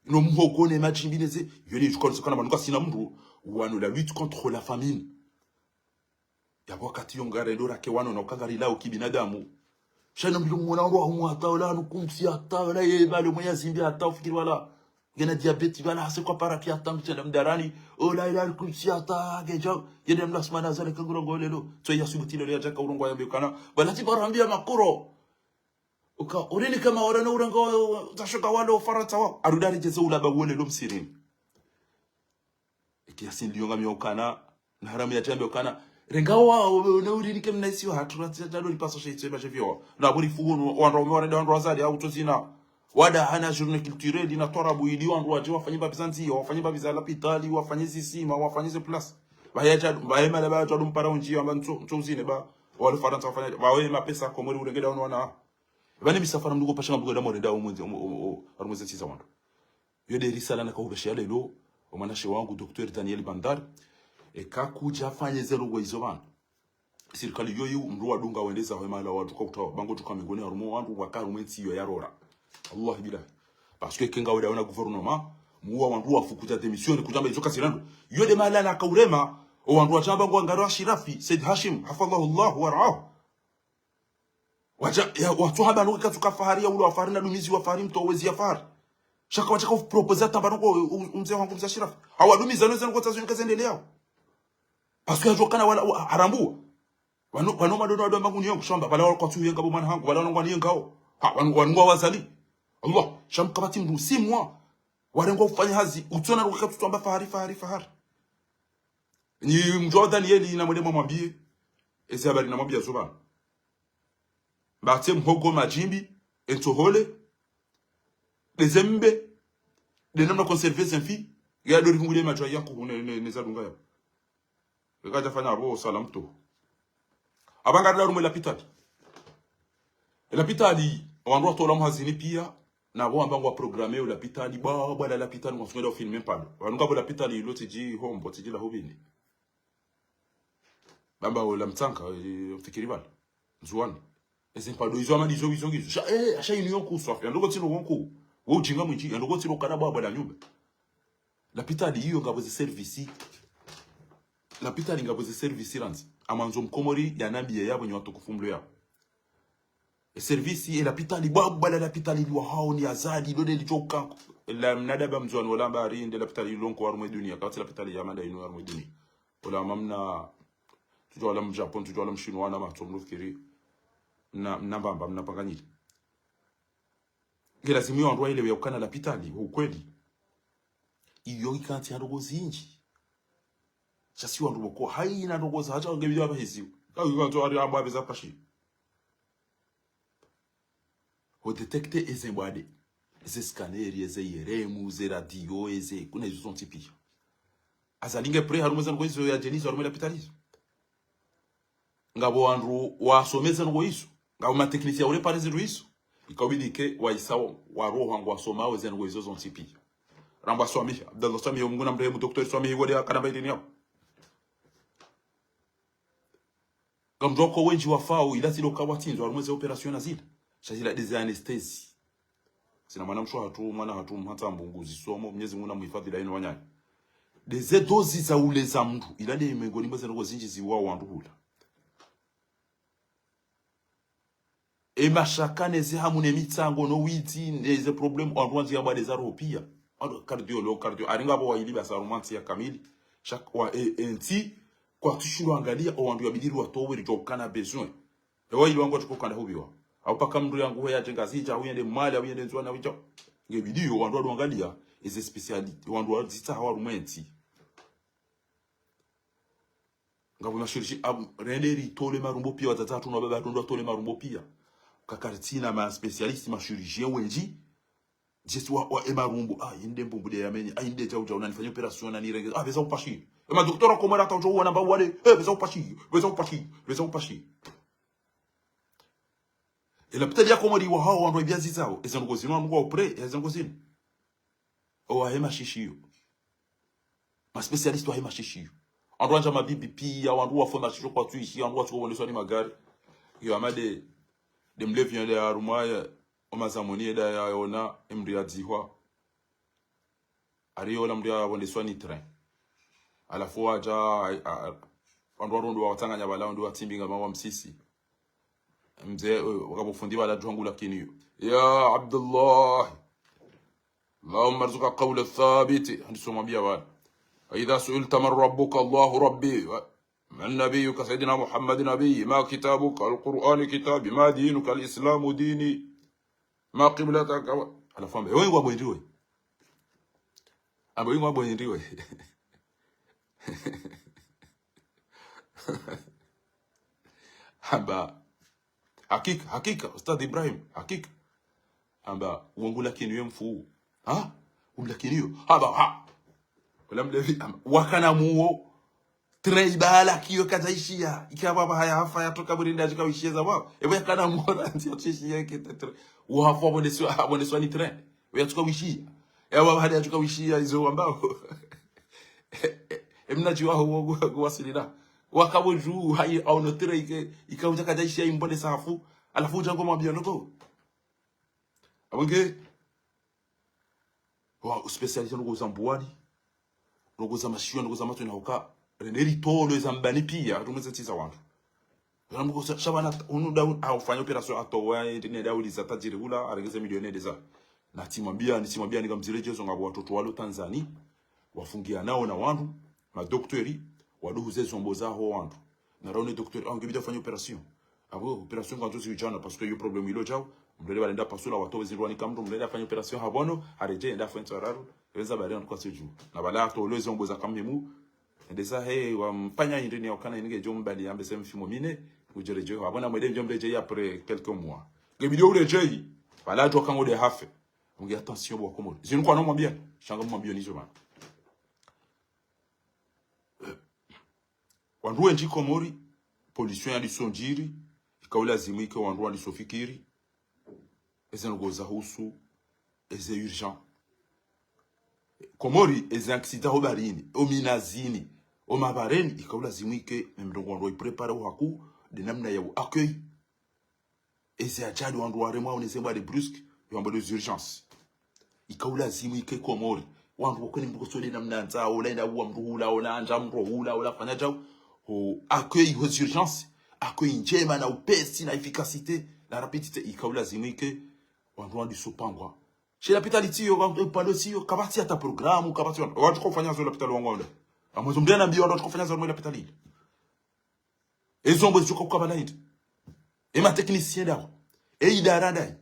no mhogo ne majimbineze yole jukoni sokana banuka sina mndu wano la lutte contre la famine ya wakati yongare ndora ke wano na ukangari lao kibinadamu shana mjumuna roho mwata wala nukumsi hata wala yebale mwenyezi mbia hata ufikiri wala gena diabeti wala hasi kwa paraki hata mchana mdarani ola ila nukumsi hata geja yende mlasmana zale kangurongo lelo so yasubuti lelo yajaka urongo ya mbikana wala tibarambia makuro uka ureni kama orana urongo tashoka wala ufarata wa arudari jeze ulaba wole lo msirini ikiasi ndiyonga miokana na haramu ya tembe okana rengawa unauri nike mnaisi wa haturati tado lipaso sheitse ba chevio na buri fugono wanro mwa ndio wanro azali au tozina wada hana journée culturelle ina torabu ili wanro waje wafanye babizanzi wafanye babizala pitali wafanye zisima wafanye place bayaja bayema ba tado mpara unji amba ntozine ba wale faransa wafanye bawe mapesa komori urengeda wana bani misafara mdugo pashanga mdugo damore da umwenzi arumwenzi sisa wanro yode risala na kaubesha lelo omanashi wangu Dr. Daniel Bandar ekakuja afanye zero ngwezo bana serikali yoyu mru wadunga wendeza wa mala watu kwa kutoa bango tukamengoni harumo wantu wakarumwenzi yo yarora Allah billahi parce que kenga wada ona gouvernement muwa wantu wafukuza démission kujamba izoka sirando yode mala na kaurema o wantu wachamba ngo ngaro shirafi Said Hashim hafadhahu Allah wa ra'ahu waja watu haba nuka tukafaharia ule wafarina dumizi wafari mtu wezi yafari shaka wacha kupropose tambanoko umzee wangu mzee shirafi hawadumiza nzo ngo tazunka zendelea parce que ajokana wala harambu wano madodo ado mbangu niyo kushamba bala wala kwa tu yenga bomana hangu bala ngwa niyengao ha wanwa wazali Allah shamkabati mdu si mwa warengo kufanya hazi utona ruka tutamba fahari ni mjo Danieli na mwende mwambie ezi habari na mwambia zoba batem hogo majimbi entohole dezembe de namna conserver ses filles ya dori fungule majwa yako ne zadunga ya kaja fanya abo salam to abanga da rumo la pitali wanro to la mhazini pia na bo ambangwa programme la pitali ba la pitali mo songa film même wanunga bo la pitali lote ji home bote ji la hobini bamba la mtsanka fikiri bala nzuani ezimpado izo ama dizo asha iniyo kuswafi ndoko tino wonku wo jinga mwinji ndoko tino kana baba la nyumba la pitali hiyo ngabo ze service la pitali ngabo ze service ranzi amanzo mkomori ya nabie yabo nyo watukufumblo yao e service e la pitali baba la pitali wa hao ni azadi dode lichoka la mnadaba mzwani wala mbari inde la pitali lonko warumwe dunia kawati la pitali ya manda inu warumwe dunia wala mamna tujua wala mjapon tujua wala mshinwa na matomlo fikiri mnambamba mnapanganyili gelazimiwa andwa ile yakana la pitali ukweli iyo ikanti ndogo zinji chasiwa nduboko haina ndogo za hacha ngebidwa bahiziwa kawikanto ari amba beza pashi ho detecte ezembwade eze scanner eze yeremu ze radio eze kuna izo son tipi azalinge pre harumeza ngo izo ya Denise harumela pitali ngabo andru wasomeza ngo izo ngabo ma technicien ule parezi ruiso ikabidi ke waisawo waro wangu wasoma weze ngo izo son tipi ramba swami Abdallah Swami yomunguna mrehemu Dr. Swami higode akana baidini yao gamjoko wenji wafao ila zilo kawatinzo harumeze operation azila shazila des anesthesie sina mwana mshwa hatu hata mbunguzi somo Mwenyezi Mungu muhifadhi la ino wanyani deze dozi za ule za mtu ila de mengoni mbaza ngo zinji ziwa wandu hula e mashakane ze hamune mitsango no witi neze problem onwanzi yaba des aropia cardio aringa bo wahili basa romansi ya kamili chaque wa enti kwa tushuru angalia owandu yabidiri watowe rijokana besoin ewa ili wangu tukokanda hubiwa au paka mndu yangu hoya jenga zija uyende mali uyende nzwana wicho ngebidiyo wandu angalia is a speciality wandu zita hawa rumenti ngabu mashirishi renderi tole marumbo pia watatu na baba ndo tole marumbo pia kakartina ma specialist ma chirurgien wenji jesu wa emarumbo inde mbumbude yamenye inde jauja unanifanya operation na nirenge beza upashi ma doktora komera ta ujo namba wale beza upashi ela pitali ya komori wa hao wandu bia zizao ezango zino amgo opre ezango zino o hema shishiyo ma specialist wa hema shishiyo andu anja mabibi pia wandu wa fona shisho kwa tuishi andu wa tuko ni magari yo amade de mlevien de arumaya omazamoni da ya ona emria dzihwa ariola mria wondeswa ni train ala fois ja wandu warondo watanganya bala wandu watimbinga mawa msisi mzee wakabufundi wala tuangu lakini ya Abdullah Allahumma arzuqa qawla thabit andisomwambia wala idha su'ilta man rabbuka Allah rabbi من نبيك سيدنا محمد نبي ما كتابك القرآن كتابي ما دينك الإسلام ديني ما قبلتك على فهم وين هو بوينتوي أبوي ما بوينتوي hamba hakika Ustadh Ibrahim hakika hamba wangu lakini yeye mfu lakini hiyo hamba wala mlevi wakana muo treibala kiyo kazaishia ikaba haya hafa yatoka burinda zikaishia za wao ebo kana muo nti atishia ketetre wafa boneswa ni tren yatoka wishia ewa hadi yatoka wishia hizo ambao emnajua huo kuwasilina wakaboju hai au notere ikauja kazaishia imbole safu alafu jango mwambia noko abonge wa specialiste ngo zambuani ngo za mashio ngo za matu inaoka reneri tolo zambani pia tumezetiza watu ngambo shabana unuda au fanya operation atowa ndine daudi za tajiri hula arengeze milioni deza na timwambia nikamzirejezo ngabo watoto walo Tanzania wafungia nao na wantu madoktori waduhuze zombo zao wantu na raone doktori angebida fanya operation abo operation quand tu jana parce que yo problème ilo jao mlele balenda pasula watowe zirwani kamro mlele afanya operation habono areje enda fanya raro weza bale kwa seju na bala tolo zombo za kamemu ndeza he wampanya ndini yakana ninge jombali ambe sema fimo mine ujereje habona mwede jombeje après quelques mois ngebidio ureje bala to kango de hafe unge attention bwa komo zinu kwa no mwambia shanga mwambia nizo bana wandu enji Komori pollution ya disonjiri ikaula zimike wandu andi sofikiri eze ngoza husu eze urgent Komori eze accident obarini ominazini omabareni ikaula zimike memdongo wandu iprepare waku de namna ya accueil eze ajali wandu waremwa onesemba de brusque yomba de urgence ikaula zimike Komori wandu wakoni mkosole namna nzao lenda uwa mruhula ola anja mruhula ola fanya jao accueil aux urgences accueil njema na upesi na efficacité na rapidité ikaula zimike wandu wandi sopangwa chez l'hôpitality yo palo si yo kabati ata programu kabati watu kufanya zo l'hôpital wangu ndo amazo mbiana mbio watu kufanya zo l'hôpital ezombo ziko kwa balaid et ma technicien d'abord et idara dai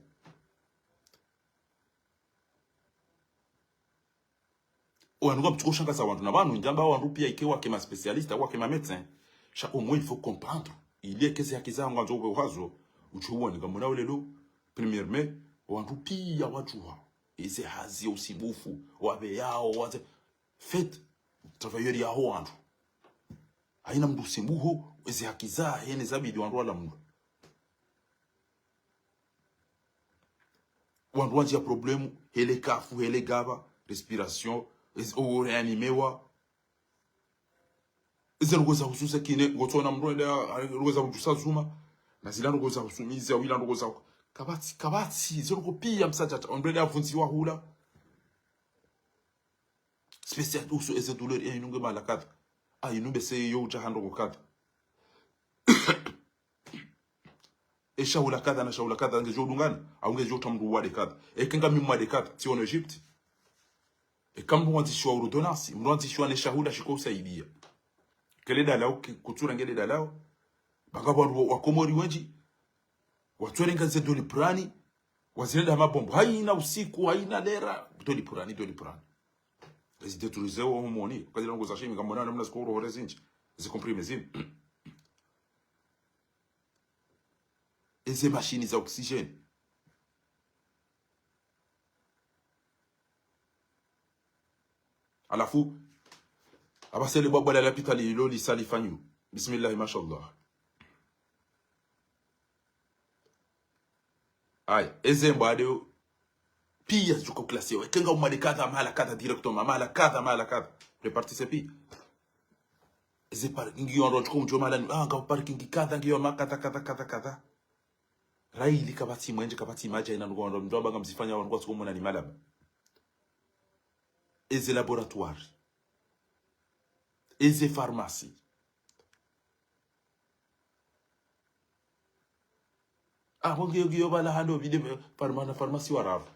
wandu ngaptuko shanga sa wandu na banu njamba wandu pia ikewa kema spécialiste wa kema médecin chaque au moins il faut comprendre il y a que c'est akiza nganzo wazo uchuone ngamona lelo premier mai wandu pia wajua ese hazi usibufu wabe yao wate fait travailleur ya wandu haina mdu simbuho ese akiza hene zabidi wandu wala mdu wandu wanji ya problème hele kafu hele gaba respiration o reanimewa izerugoza hususa kine gotona mrwenda rugoza kujusa zuma na zilano goza husumiza wila ngoza kabati zerugo pia msacha mrwenda avunzi wa hula spécial uso eze douleur et inunge malakata inumbe se yo jahando kokata e shaula kada na shaula kada ngejo dungana au ngejo tamdu wa de kada e kenga mimwa de kada ti en Egypte e kambu wanzishwa ordonnance mwanzishwa ne shahula shiko usaidia kele dalao kutura ngele dalao bagabo wa Komori wenji watwerenga ze doli prani wazirenda mabombo haina usiku haina lera doli prani rezideturize wa homoni kazi lango za shimi kama namna skoro horezinji zikomprime zini eze machine za oxygène alafu abasele baba la l'hôpital ilo li salifanyu bismillah mashallah ay ezembo adeo pia zuko classé we kenga umadekata mala kata directement mala kata reparticipe eze parking yondo ko mjo mala nga parking kata ngiyo makata raili kabati mwenje kabati maja ina ngondo ndo banga msifanya wangu kwa mona ni malaba eze laboratoire eze pharmacie ah bonge bala hando vide pharmacie warafu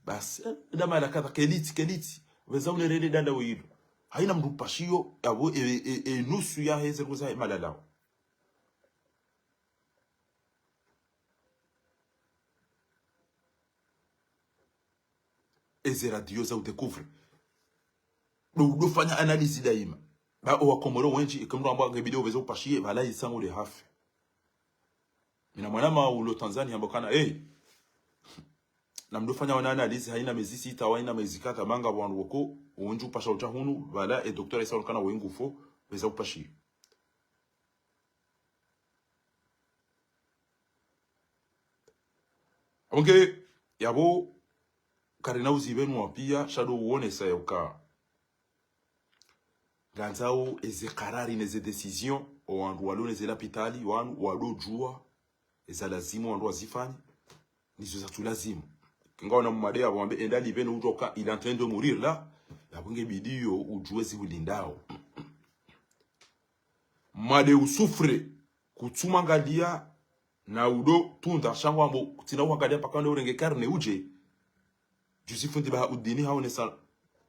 basi dama la kadha keliti weza unerele dada wido haina mndu pashio abo nusu ya heze kuza malala eze radio za udécouvre do fanya analyse daima ba wa komoro wenji ikamro amba ngebide weza upashie bala isango le hafi mina mwanama ulo Tanzania ambokana na mdofanya wana analyse haina mezi sita haina mezi kata manga bwandu woko unju pasha ucha hunu bala docteur isa kana wengu fo weza upashi onge yabo karina uzibenu wapia shadow uone sa yoka ganzao eze karari neze decision o wandu walo neze lapitali wanu walo jua eza lazimu wandu wazifanya nizo za tulazimu kingaona mmade abambe enda libeno utoka il est en train de mourir là yabunge bidio ujue zibulindao made usufre kutuma ngalia na udo tunda shangwa mbo tina wangalia pakande urenge karne uje jusifundi ba udini haone sa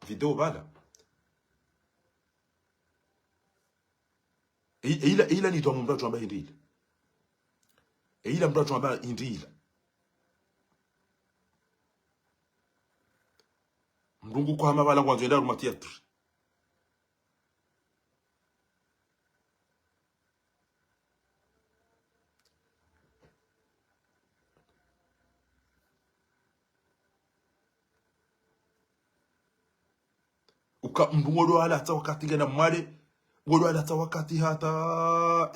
video bala ila ni tomu mbrato amba indila ila mbrato amba indila mrungu kwa mabala ngwanzo enda ruma theatre uka mrungu do ala ta wakati ngena mare godo ala ta wakati hata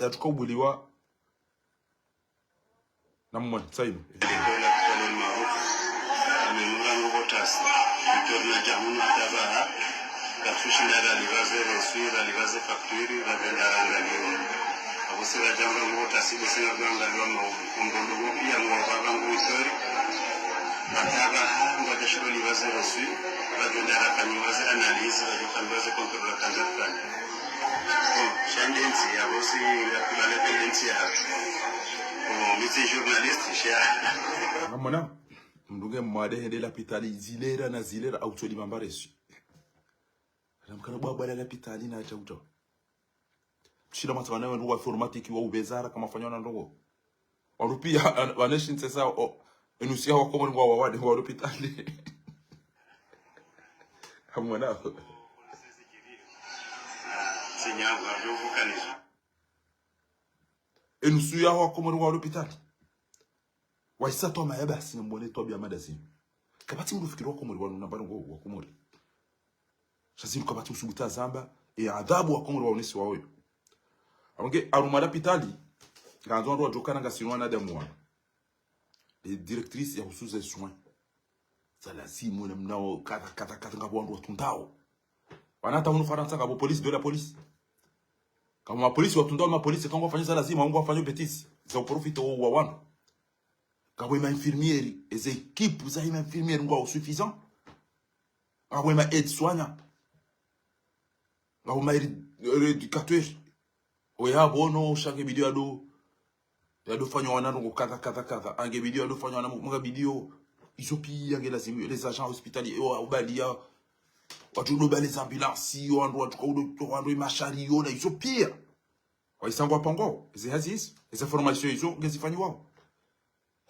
ya tukobuliwa na mwana saibu torna jamu tabaha kafushi ndara livaze resuira livaze facture la vendara ngaliwa abosera jamba ngota sibo sina ngaliwa mbondo pia ngwa bangu histori tabaha ngwa dashiro livaze resu la vendara kaniwaze analyse la kaniwaze contrôle la kanjafani shandenzi abosi ya kulale tendency ya miti journaliste cher namona mdunge mwade hende la pitali zilera autoli mambaresu namkana baba la pitali na chauta shida matwana wandu wa informatiki wa ubezara kama fanywa na ndogo warupia waneshin sasa enusia wa komoni wa wawade wa rupitali hamwana sinyaga yovukanisha enusia wa komoni wa rupitali waisa to mayaba sina mbone to bya madazini kabati mrufikiri wako muri wanu nambaro ngo wakumuri shazini kabati usubuta zamba adhabu wakumuri waonesi wawe abonge arumara pitali ganzo ndo jokana ngasinwa na demwa les directrices ya usuze soins za lazimu na mnao kata ngabwandu watundao wanata unu faransa ngabo police de la police kama police watundao ma police kama wafanya za lazima wangu wafanye petisi za uprofito wa wanu quand ma infirmière les équipes vous avez ma infirmière ngwa suffisant quand ma aide soignant quand ma éducateur oya bono chaque vidéo ado fanywa wana ngo kata ange vidéo ado fanywa wana mga vidéo isopi ange lazima les agents hospitaliers au balia watu ndo les ambulances watu machari na isopi waisangwa pango zihazis les informations iso ngezifanywa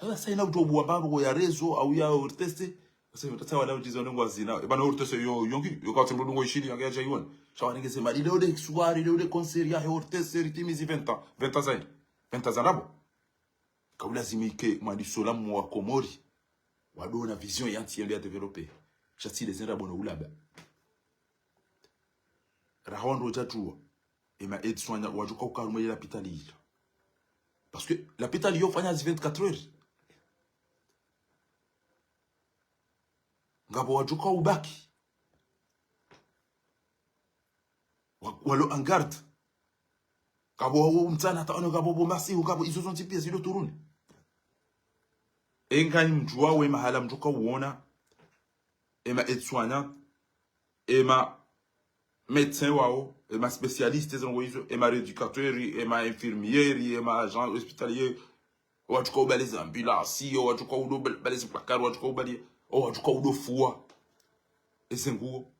sasa ina utobu ambapo ya rezo au ya orteste sasa mtata wala utizo ngo azina bana orteste yo yongi yo ka tsimbo ngo ishiri yange acha yone shawa ngeze mali leo de soirée leo de concert ya orteste ritimizi 20 ans 20 ans nabo kaula zimike mali solamu wa Komori wadona vision yanti ya développer chati les nda bona ulaba rahondo tatu ema aide soigna wajuka ukaruma ya pitali parce que la pitali yo fanya 24 heures ngabo wajuka ubaki walo en garde ngabo mtana taona ngabo bomasi ngabo izo zonti pia zilo turuni engani mjua we mahala mjuka uona ema aide-soignant ema médecin wao ema spécialiste zongo izo ema éducateur ema infirmière ema agent hospitalier watu kwa ubali ambulance watu kwa udo bali zipakaro watu kwa ubali watu kwa udo fua esenguo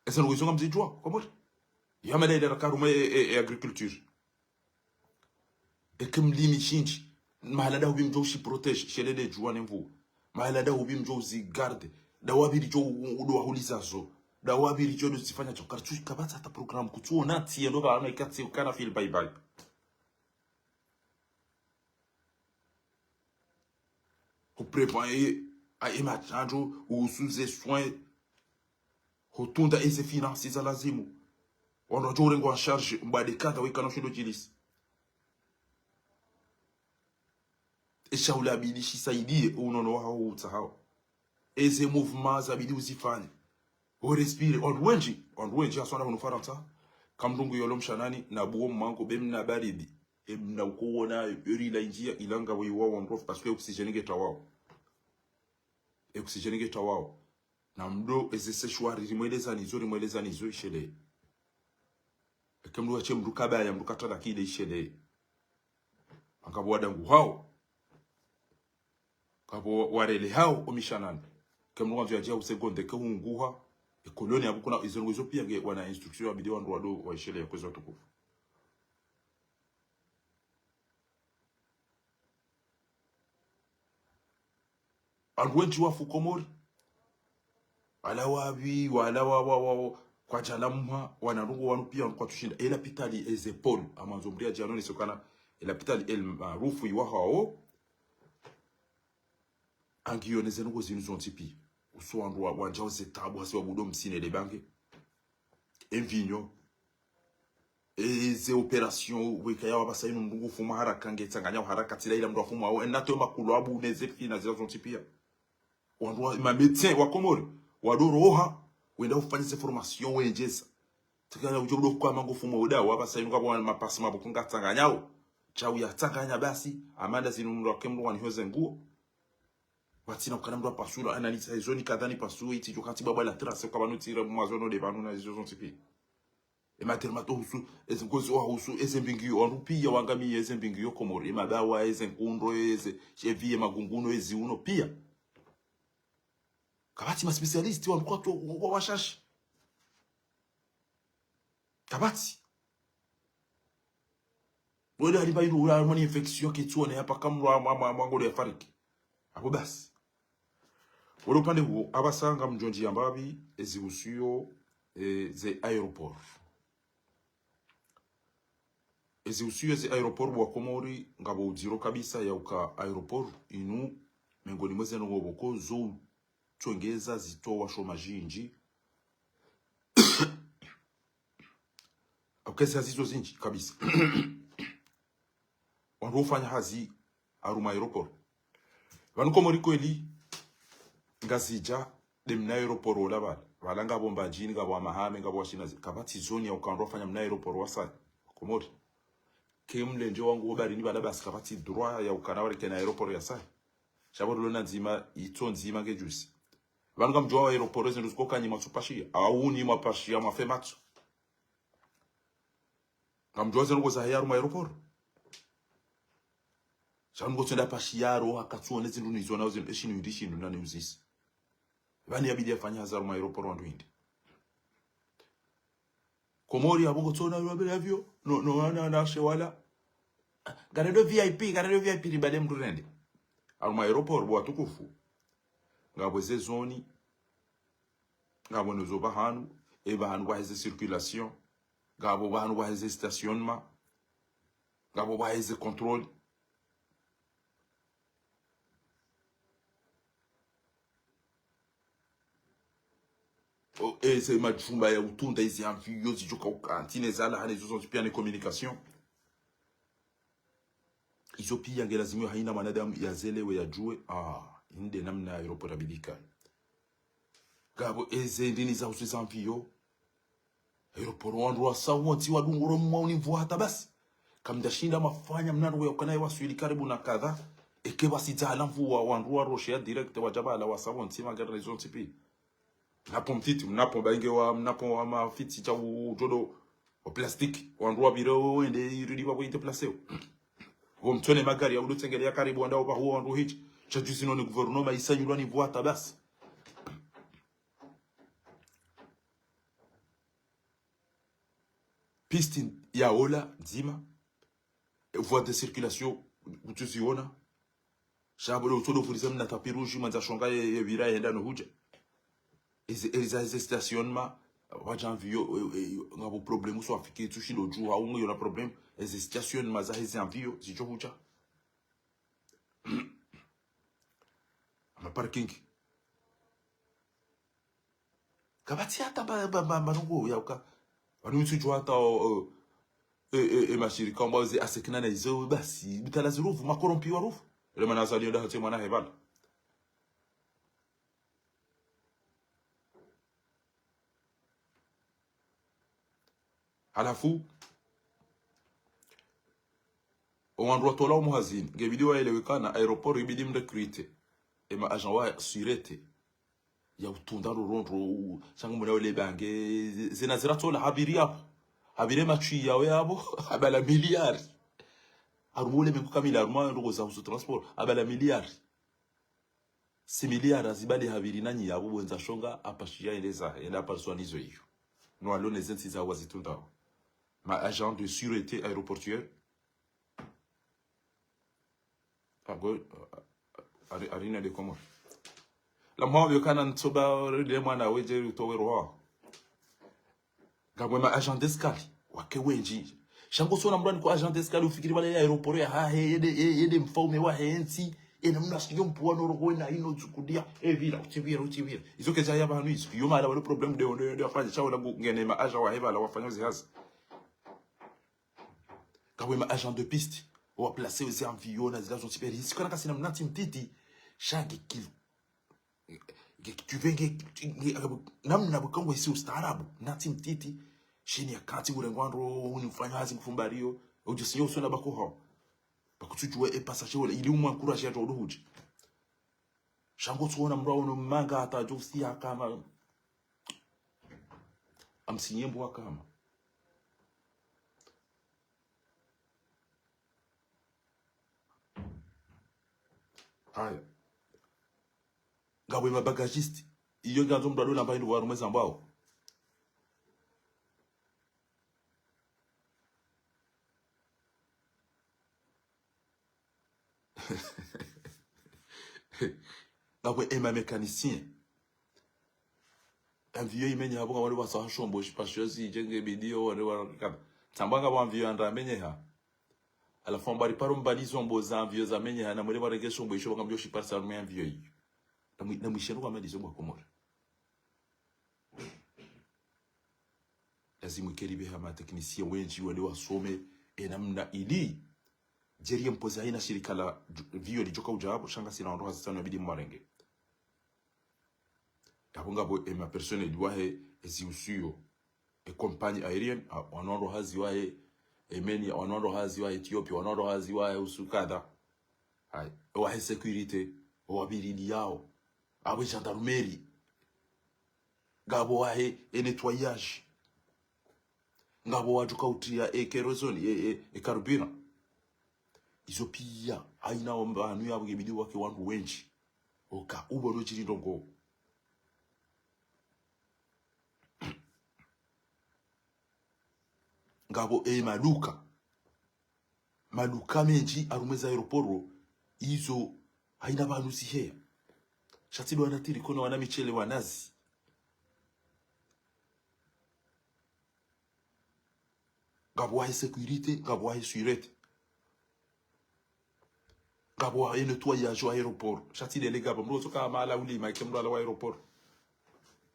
esenguo isonga mzijua kwa moto yamada ida karuma agriculture ekemlimi shinji mahalada hubi mjo shi protege shelede juwa nemvu mahalada hubi mjo zi garde da wabiri jo udo wahuliza zo da wabiri jo zifanya jo kartu kabata hata program kutuo nati ndo ba ikatsi ukana feel bye bye ku préparer a imachanjo usuze soin hotunda eze finances za lazimu ono jo rengo en charge mbade kata wikana shido jilisi eshaula bidi shisaidie unono wao utsahao eze movements abidi uzifanye o respire on wenji asona kuno faranta kamdungu yolo mshanani na buo mango bemna baridi emna ukuona yori la injia ilanga wiwa wonrof parce que oxygène geta wao na mdo eze seshwari rimweleza nizo ishele ekemdu ache mdu kabaya mdu katala kide ishele akabwada ngu hao kabo warele hao omishanani kemdu wanzu yajia usegonde ke hunguha ekoloni abukuna izongo pia ge wana instruction abidi wandu wado wa ishele ya kwezo tukufu alwenji wa fukomori wala wabi wala wa kwa jalamwa wanarungu wanu pia kwa tushinda ela pitali ezepol amanzombria janoni sokana ela pitali el marufu iwa hao angiyoneze nuko zinu zontipi uso wandu wanja zetabu hasi wabudo msine de banke envinyo eze operation wekaya wabasa ndungu fuma haraka ngetsanganya haraka tila ila mndo fuma au enato makulu abu neze fina zile zontipia wandu ma médecin wa Komori wadoroha wenda ufanye formation wenjeza tikana ujodo kwa mango fuma oda wabasa inu kwa mapasi mabukunga tanganyao chau ya tanganya basi amanda zinumro kemro wani hoze nguo watina ukanamdo pasula analisa zoni kadhani pasu iti jokati baba la trace kwa banu tire mwazono de banu na zizo zontipi ematermato husu ezingozi wa husu ezembingiyo wanupi ya wangami ezembingiyo Komori emadawa ezenkundo chevie magunguno eziuno pia kabati ma specialist walikuwa tu washashi kabati wale alibayiru ula mani infection kituone hapa kamwa mwango ya fariki hapo basi wale upande huo abasanga mjonji ambabi ezihusiyo ze aeroport ezihusiyo ze aeroport wa Komori ngabo uziro kabisa ya uka aeroport inu mengoni mweze ngoboko zo tuongeza zito wa shomajinji akesi hazizo zinji kabisa wanofanya hazi aruma aeroport vanu Komori kweli ngazija demna aeroport ola balanga bomba jini ngabo mahame ngabo washina kabati zoni ya ukandofanya mna aeroport wasa Komori kemle nje wangu obari ni balabasi kabati droit ya ukanawari kena aeroport ya sa shaboro lona nzima ito nzima ngejusi vanu kamjwa aeroport ezo nduzikoka nyima tsupashia auni mapashia mafematsu kamjwa ezo ngoza hayaru aeroport chango tsenda pashiaro akatsuone zindu nizona uzi eshinu ndishinu nani uzisi vani yabidi afanya hazaru aeroport wandu indi Komori abongo tsona yobele avyo no na shewala garedo VIP ribale mtu rende aruma aeroport bwa tukufu ngabo ze zoni ngabo nozo bahanu e bahanu wa heze circulation ngabo bahanu wa heze stationnement ngabo wa heze contrôle ese majumba ya utunda izi amfiyo zijoka ukantine zala hane zozo pia ne communication izo pia ngelazimio haina manadamu yazelewe yajue inde namna aeroport abilika gabo eze ndini za usi zamfiyo aeroport wandu wa sawonti wadunguro mwauni mvua hata basi kamdashinda mafanya mnaro ya ukanaye waswili karibu na kadha eke wasitala mvua wandu wa roshia direct wajabala wa sawonti magara izo ntipi napo mtiti mnapo bainge wa mnapo wa mafiti cha ujodo o plastic wanrua biro wende irudi babo ite placeo wo mtone magari ya udotengelea karibu andao pa huo wanru hichi cha juzi no gouvernement isanyurwa ni voata basi piste ya ola nzima voie de circulation utuziona shabo lo todo fuliza na tapis rouge manza shonga ye vira yenda no huja eza stationnement wajanvio ngabo problème so afike tushi lo jour au ngona problème eza stationnement za hizi envio zijo huja ama parking kabati hata ba ngo yauka wanu tujua hata mashirika ambao zi asekina na hizo basi bitalazi rufu makorompi wa rufu ile maana azalio ndio hata mwana hebala halafu owandu tola muhazini ngebidi waelewekana aeroport ibidi mrecruiter ema agent wa surete ya utunda rondo changu mwana wale bange zinazira tola habire machi yawe yabo abala miliari arumule mekukamila aruma ndo za uso transport abala miliari 6 miliari azibali habiri nanyi yabo bwenza shonga apashia eleza ela personizo hiyo no alone zensi za wazitunda ma agent de sûreté aéroportuaire arina de comment la mwa kana ntoba de mwana weje utowero ngabwe ma agent d'escale wake wenji shango sona mrani kwa agent d'escale ufikiri bale aéroport ya ha yede mfaume wa hensi ena mnasiyo mpuwa no rogo na ino zukudia evira utivira izo keja ya banu izo yo mala wale problem de afanye chawo la ngene ma agent wa heba la wafanya zihazi ngabwe ma agent de piste wa placer aux environs des agents super ici kana kasina mnati mtiti shangi kilo tu venge namna bukongo isi ustaarabu nati mtiti shini yakati urengwandro unifanya hazi mfumbario ujisinyo usona bakoho bakutujwe e passage wala ili umwa kuraje ya todo huji shango tuona mrawo no manga ata josi akama amsinyembo akama haya ngabwe mabagagiste iyo nganzo mdado namba ndo warumeza mbao ngabwe ema mécanicien un vieux imenya abo wale wasa shombo spaciosi jenge bidio wale wakaba tambanga wa vieux anda menyeha ala fombari paro mbalizo mboza vieux za menyeha na mule barege shombo isho ngambyo shiparsa arme vieux na mwishero kwa madizo mwa komora lazima keribe hama teknisia wenji wale wasome enamna ili jerie mpoza ina shirika la vio lijoka ujabo shanga sina ndo hasana nabidi mwarenge kabunga bo ema persone liwahe eziusuyo e compagnie aérienne wanondo hazi wahe emeni wanondo hazi wa Ethiopia wanondo hazi wa usukada hai wa sécurité wa biridi yao awe gendarmerie ngabo wahe e nettoyage ngabo wajuka utia e kerosene e carburant izo pia aina ombanu yabo gebidi wake wangu wenji oka ubo no chiri ndongo ngabo e maluka menji arumeza aeroporo izo aina banu sihe shatido anatiri kono wana michele wanazi ngabo wa sécurité ngabo wa sûreté ngabo wa nettoyage wa aéroport shatido les gars mrozo kama ala ulima ikemro ala wa aéroport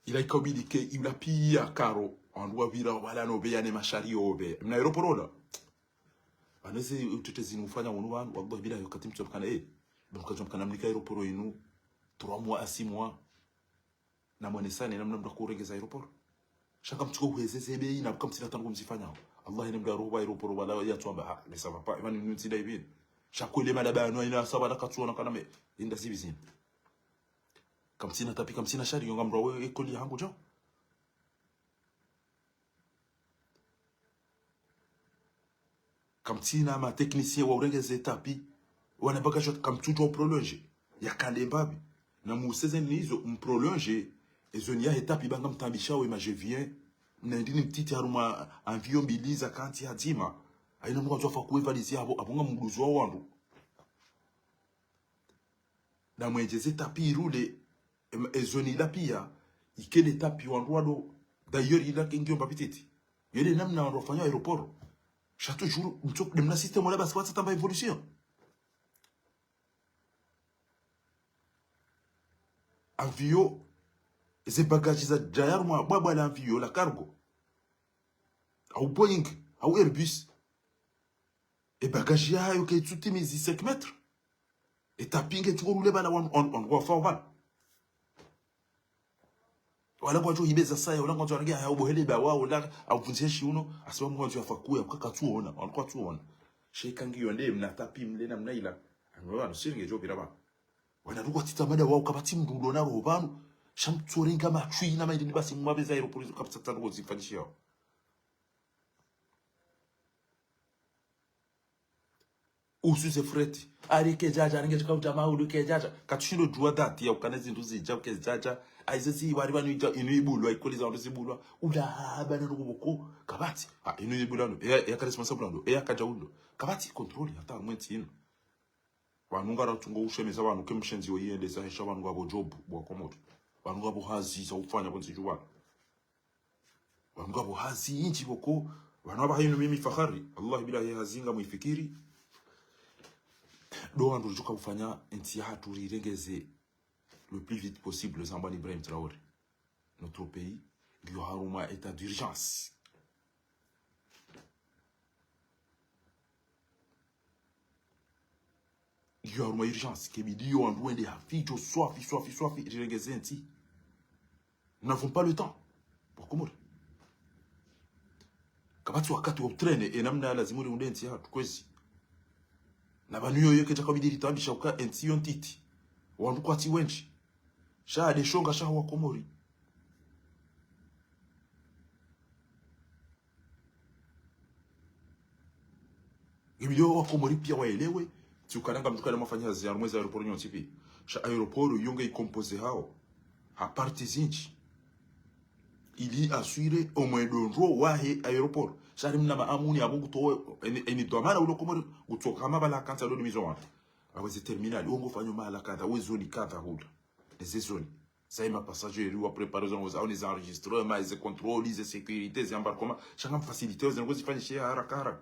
il a communiqué il a pia caro on doit vira wala no be yane mashari obe na aeroport la anese utetezi mufanya wonu wangu wallahi bila yakati mtu kana bamkajomkana mlika aeroport inu 3 mois à 6 mois na mwanesane namna mda kurengeza aeroport shaka mtuko kuhezeze bei na kamsina tangu mzifanya Allah ina mda roba aeroport wala ya twamba mais ça va pas imani nunti daibin shako ile malaba no ina saba nakatuona kana me inda sibizin kamsina tapi kamsina shari yonga mro ekoli hangu jo kamtina ma technicien wa urengeze tapi wana bagaje kamtuto prolonger ya kande mbabi na mu season hizo mprolonger ezoni ya etape banga mtambisha we ma je viens na ndini mtiti haruma environ biliza kanti hadima aina mwa nzofa kuevalize abo abonga muluzo wa wandu na mwenjeze tapi irule ezoni la pia ikele tapi wandu d'ailleurs il a kingio mbapititi yele namna wandu fanya aeroport chaque jour mtsok dem na système là bas kwa tamba évolution avion ze bagages za derrière moi baba la avion la cargo au Boeing au Airbus et bagages ya yo ke tuti mizi 5 mètres et taping et tu rouler bana on va faire wala kwa hibe za saya wala kwa ngia ya ubohele ba wao la avunjeshi uno asiba mwanzo afakuya kaka tuona walikuwa tuona sheka ngiyo nde mnatapi mlena mnaila anwa nsiringe jo biraba wana ruko titamada wao kabati mdulo na robanu shamtsorenga machui na maidini basi mwabeza aeroport kapita tango zifanyishia usu se freti arike jaja nge chakauta maulu ke jaja katushindo jua dati ya ukanezi nduzi jabu ke jaja aizesi wari banu inu ibulu aikoliza nduzi ibulu ula haba na ruboko kabati inu ibulu no ya ka responsable ndo ya kaja undo kabati control hata mwenti ino wanunga ratungo ushemeza abantu kemshenzi yo yende za hesha abantu abo job bwa komoto abantu abo hazi za ufanya bonzi juwa abantu abo hazi inchi boko abantu aba hayino mimi fakhari Allah billahi hazinga muifikiri do andu joka ufanya nti hatu rirengeze le plus vite possible Zambani Ibrahim Traoré notre pays lui haruma état d'urgence lui haruma urgence que bidio andu ende hafijo soafi rirengeze nti nous n'avons pas le temps pour comment kabati wakati wa train et namna lazima uri unde nti hatu kwezi na banu yoke chakabidiri tambisha uka nti yontiti wandu kwati wenji sha de shonga sha wa komori Gibio wa komori pia waelewe tukananga mtukana mafanya za mwezi aeroport nyonti pi sha aeroport yonge icomposé hao a parti zinchi ili assurer au moins donro wahe aeroport sha rimna ma amuni abungu to eni domana ulo komori utoka mabala kanta do mizo wa aweze terminal ongo fanyo mala kanta wezoni kanta hula les zones ça y ma passager ou préparer les enregistrements les contrôles les sécurités les embarquements changam faciliter les ngozi fanyishia haraka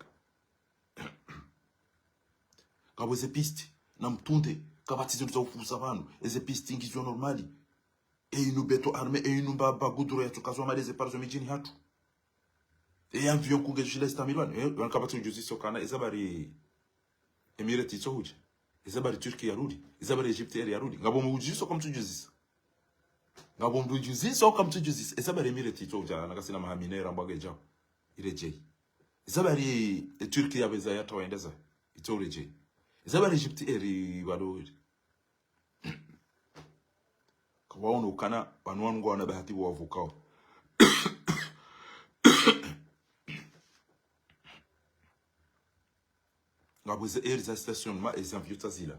kabweze piste na mtunde kabatizo za ufusa banu eze piste ingizwa normali inu beto arme inu baba gudro ya tukazwa maleze parzo mijini hatu avion kungejile stamilwan kabatizo justice okana ezabari Emirates tsohuje ezabari Turkey yarudi ezabari Egypt yarudi ngabo mujiso comme tu justice ngabo mujiso comme tu justice ezabari Emirates tsohuje nakasina mahaminera mbage ireje ezabari Turkey yabeza yatawaendeza itoreje ezabari Egypt balori kwaona ukana banwangu wana bahati wavukao ngabuze za station ma les envieux tazila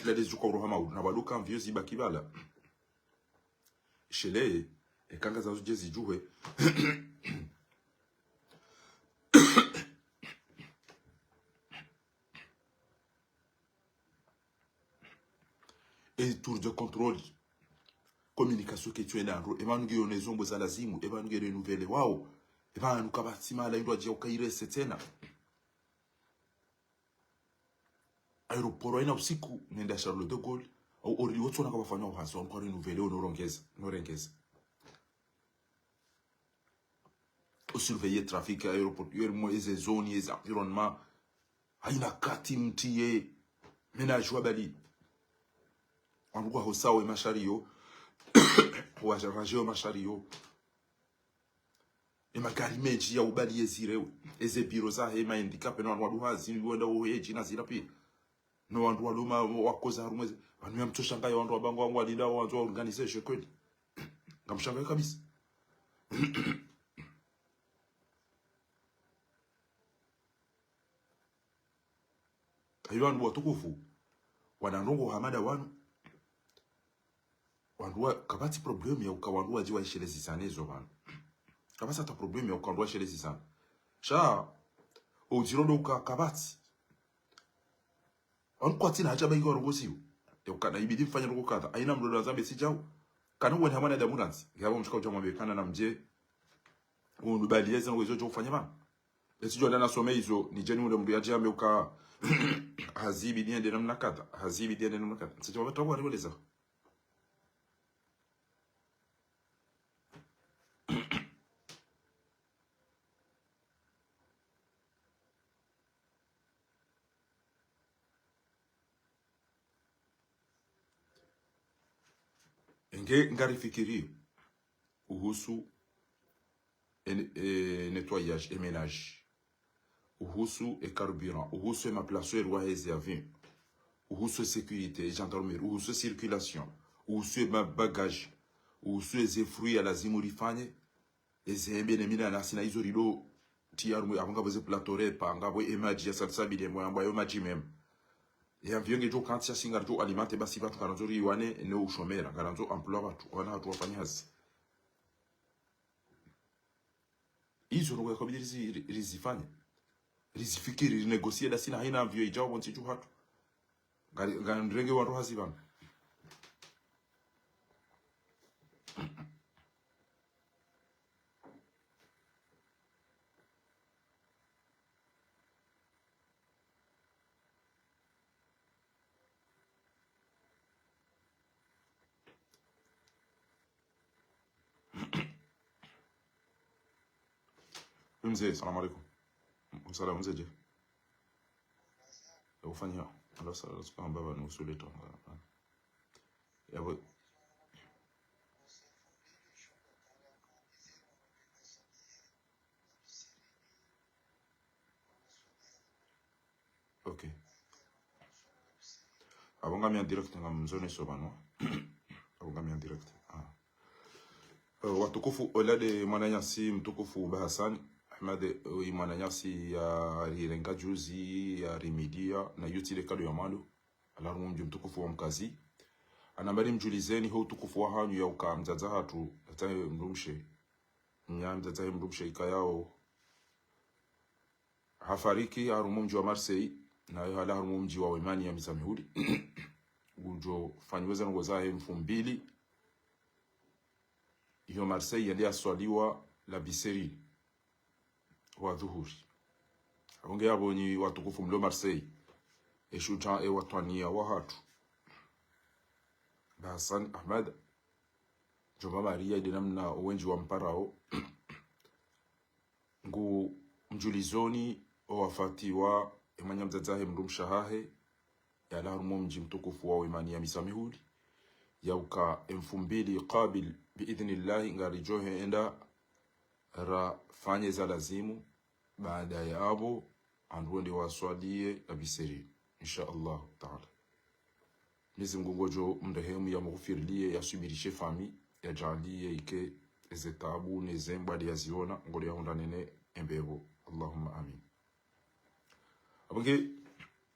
la des jukoro hama na baluka envieux zibakibala shele e kanga za jezi juwe et tour de contrôle communication que tu es dans et va nous guérir zombo za lazimu et va nous guérir nouvelle wao et va nous kabatima la ndo dia ukaire setena aeroport ina usiku nenda Charles de Gaulle au ori wotso nakabafanya uhaso encore nouvelle norengeza au surveiller trafic aéroport mo les zones les environnements haina kati mtie ménage wa bali angwa hosawe mashario wa jarajeo mashario e magari meji ya ubali yezirewe eze biro za hema handicap no wandu hazi ni wenda uheji na zirapi no wandu waluma wakoza harumwe wanu ya mtoshanga ya wandu wabango wangu walida wandu organization kweli ngamshanga kabisa hiyo wandu watukufu wanandongo hamada wandu kabati problem ya ukawandu wajiwa ishelezi sana hizo bana kabasa hata problem ya ukawandu ishelezi sana sha ujirondo kabati kwa tina hacha bayi kwa rogosiyo ya ukana ibidi mfanya rogo kata aina mdodo wazambe si jau kana uwe hamana da muranzi yabo mshika ujama bekana na mje unubalieza ngo izo jo ufanya bana esijo ndana some hizo ni jeni ule mdu ya jambe uka hazibi diende namna kata hazibi diende namna kata sijo watu wa riweleza ngarifikirio uhusu nettoyage et ménage uhusu carburant uhusu maplacer wa hezi avion uhusu sécurité gendarmerie uhusu circulation uhusu bagage uhusu ze fruits lazima ulifanye ezembe ne mina nasina hizo rido tiaru abanga boze platore pa ngabo image ya salsa bide mo ambayo maji même et avion ngejo kanti ya singa jo alimenter basi batu karanzo riwane ne ushomera karanzo emploi batu wana watu wafanya hazi hizo ngo yakabidi rizifanye rizifikiri rinegosie da sina haina avion ijao bonti ju hatu ngandrenge watu hazi bana mzee salamu alaykum msalamu mzee je ufanya Allah sala kwa baba ni usule to yabo okay abonga mi en direct ngam zone sobano abonga mi en direct watukufu olade mwananyasi mtukufu Bahassan Ahmed mwananyasi ya rirenga juzi ya rimidia na yutile kado ya malu alarumu mji mtukufu wa mkazi anambari mjulizeni ho utukufu wa hanyu ya uka mzaza hatu atahe mrumshe mzaza mrumshe ikayao hafariki harumu mji wa Marseille na hala harumu mji wa Wemani ya mizamihuli ujo fanyiweza ngozahe mfumbili iyo Marseille yali aswaliwa la biseri wa dhuhuri abonge yabonyi watukufu mlo Marseille eshuta watwania wa hatu Bahassan Ahmed Joma Maria dinamna wenji wa mparao ngu mjulizoni wafatiwa emanya mzazahe mrumshahahe ya larumu mji mtukufu wa Imani ya misamihuli yauka 2000 qabil biidhnillah ngarijohe enda ra fanye za lazimu baada ya abo anduende waswalie la biseri insha Allah taala Mwenyezi Mungu ngojo mrehemu ya mghfirlie ya subirishe fami ya jalie ike ezetabu nezemba ya ziona ngoli ya honda nene embebo Allahumma amin abonge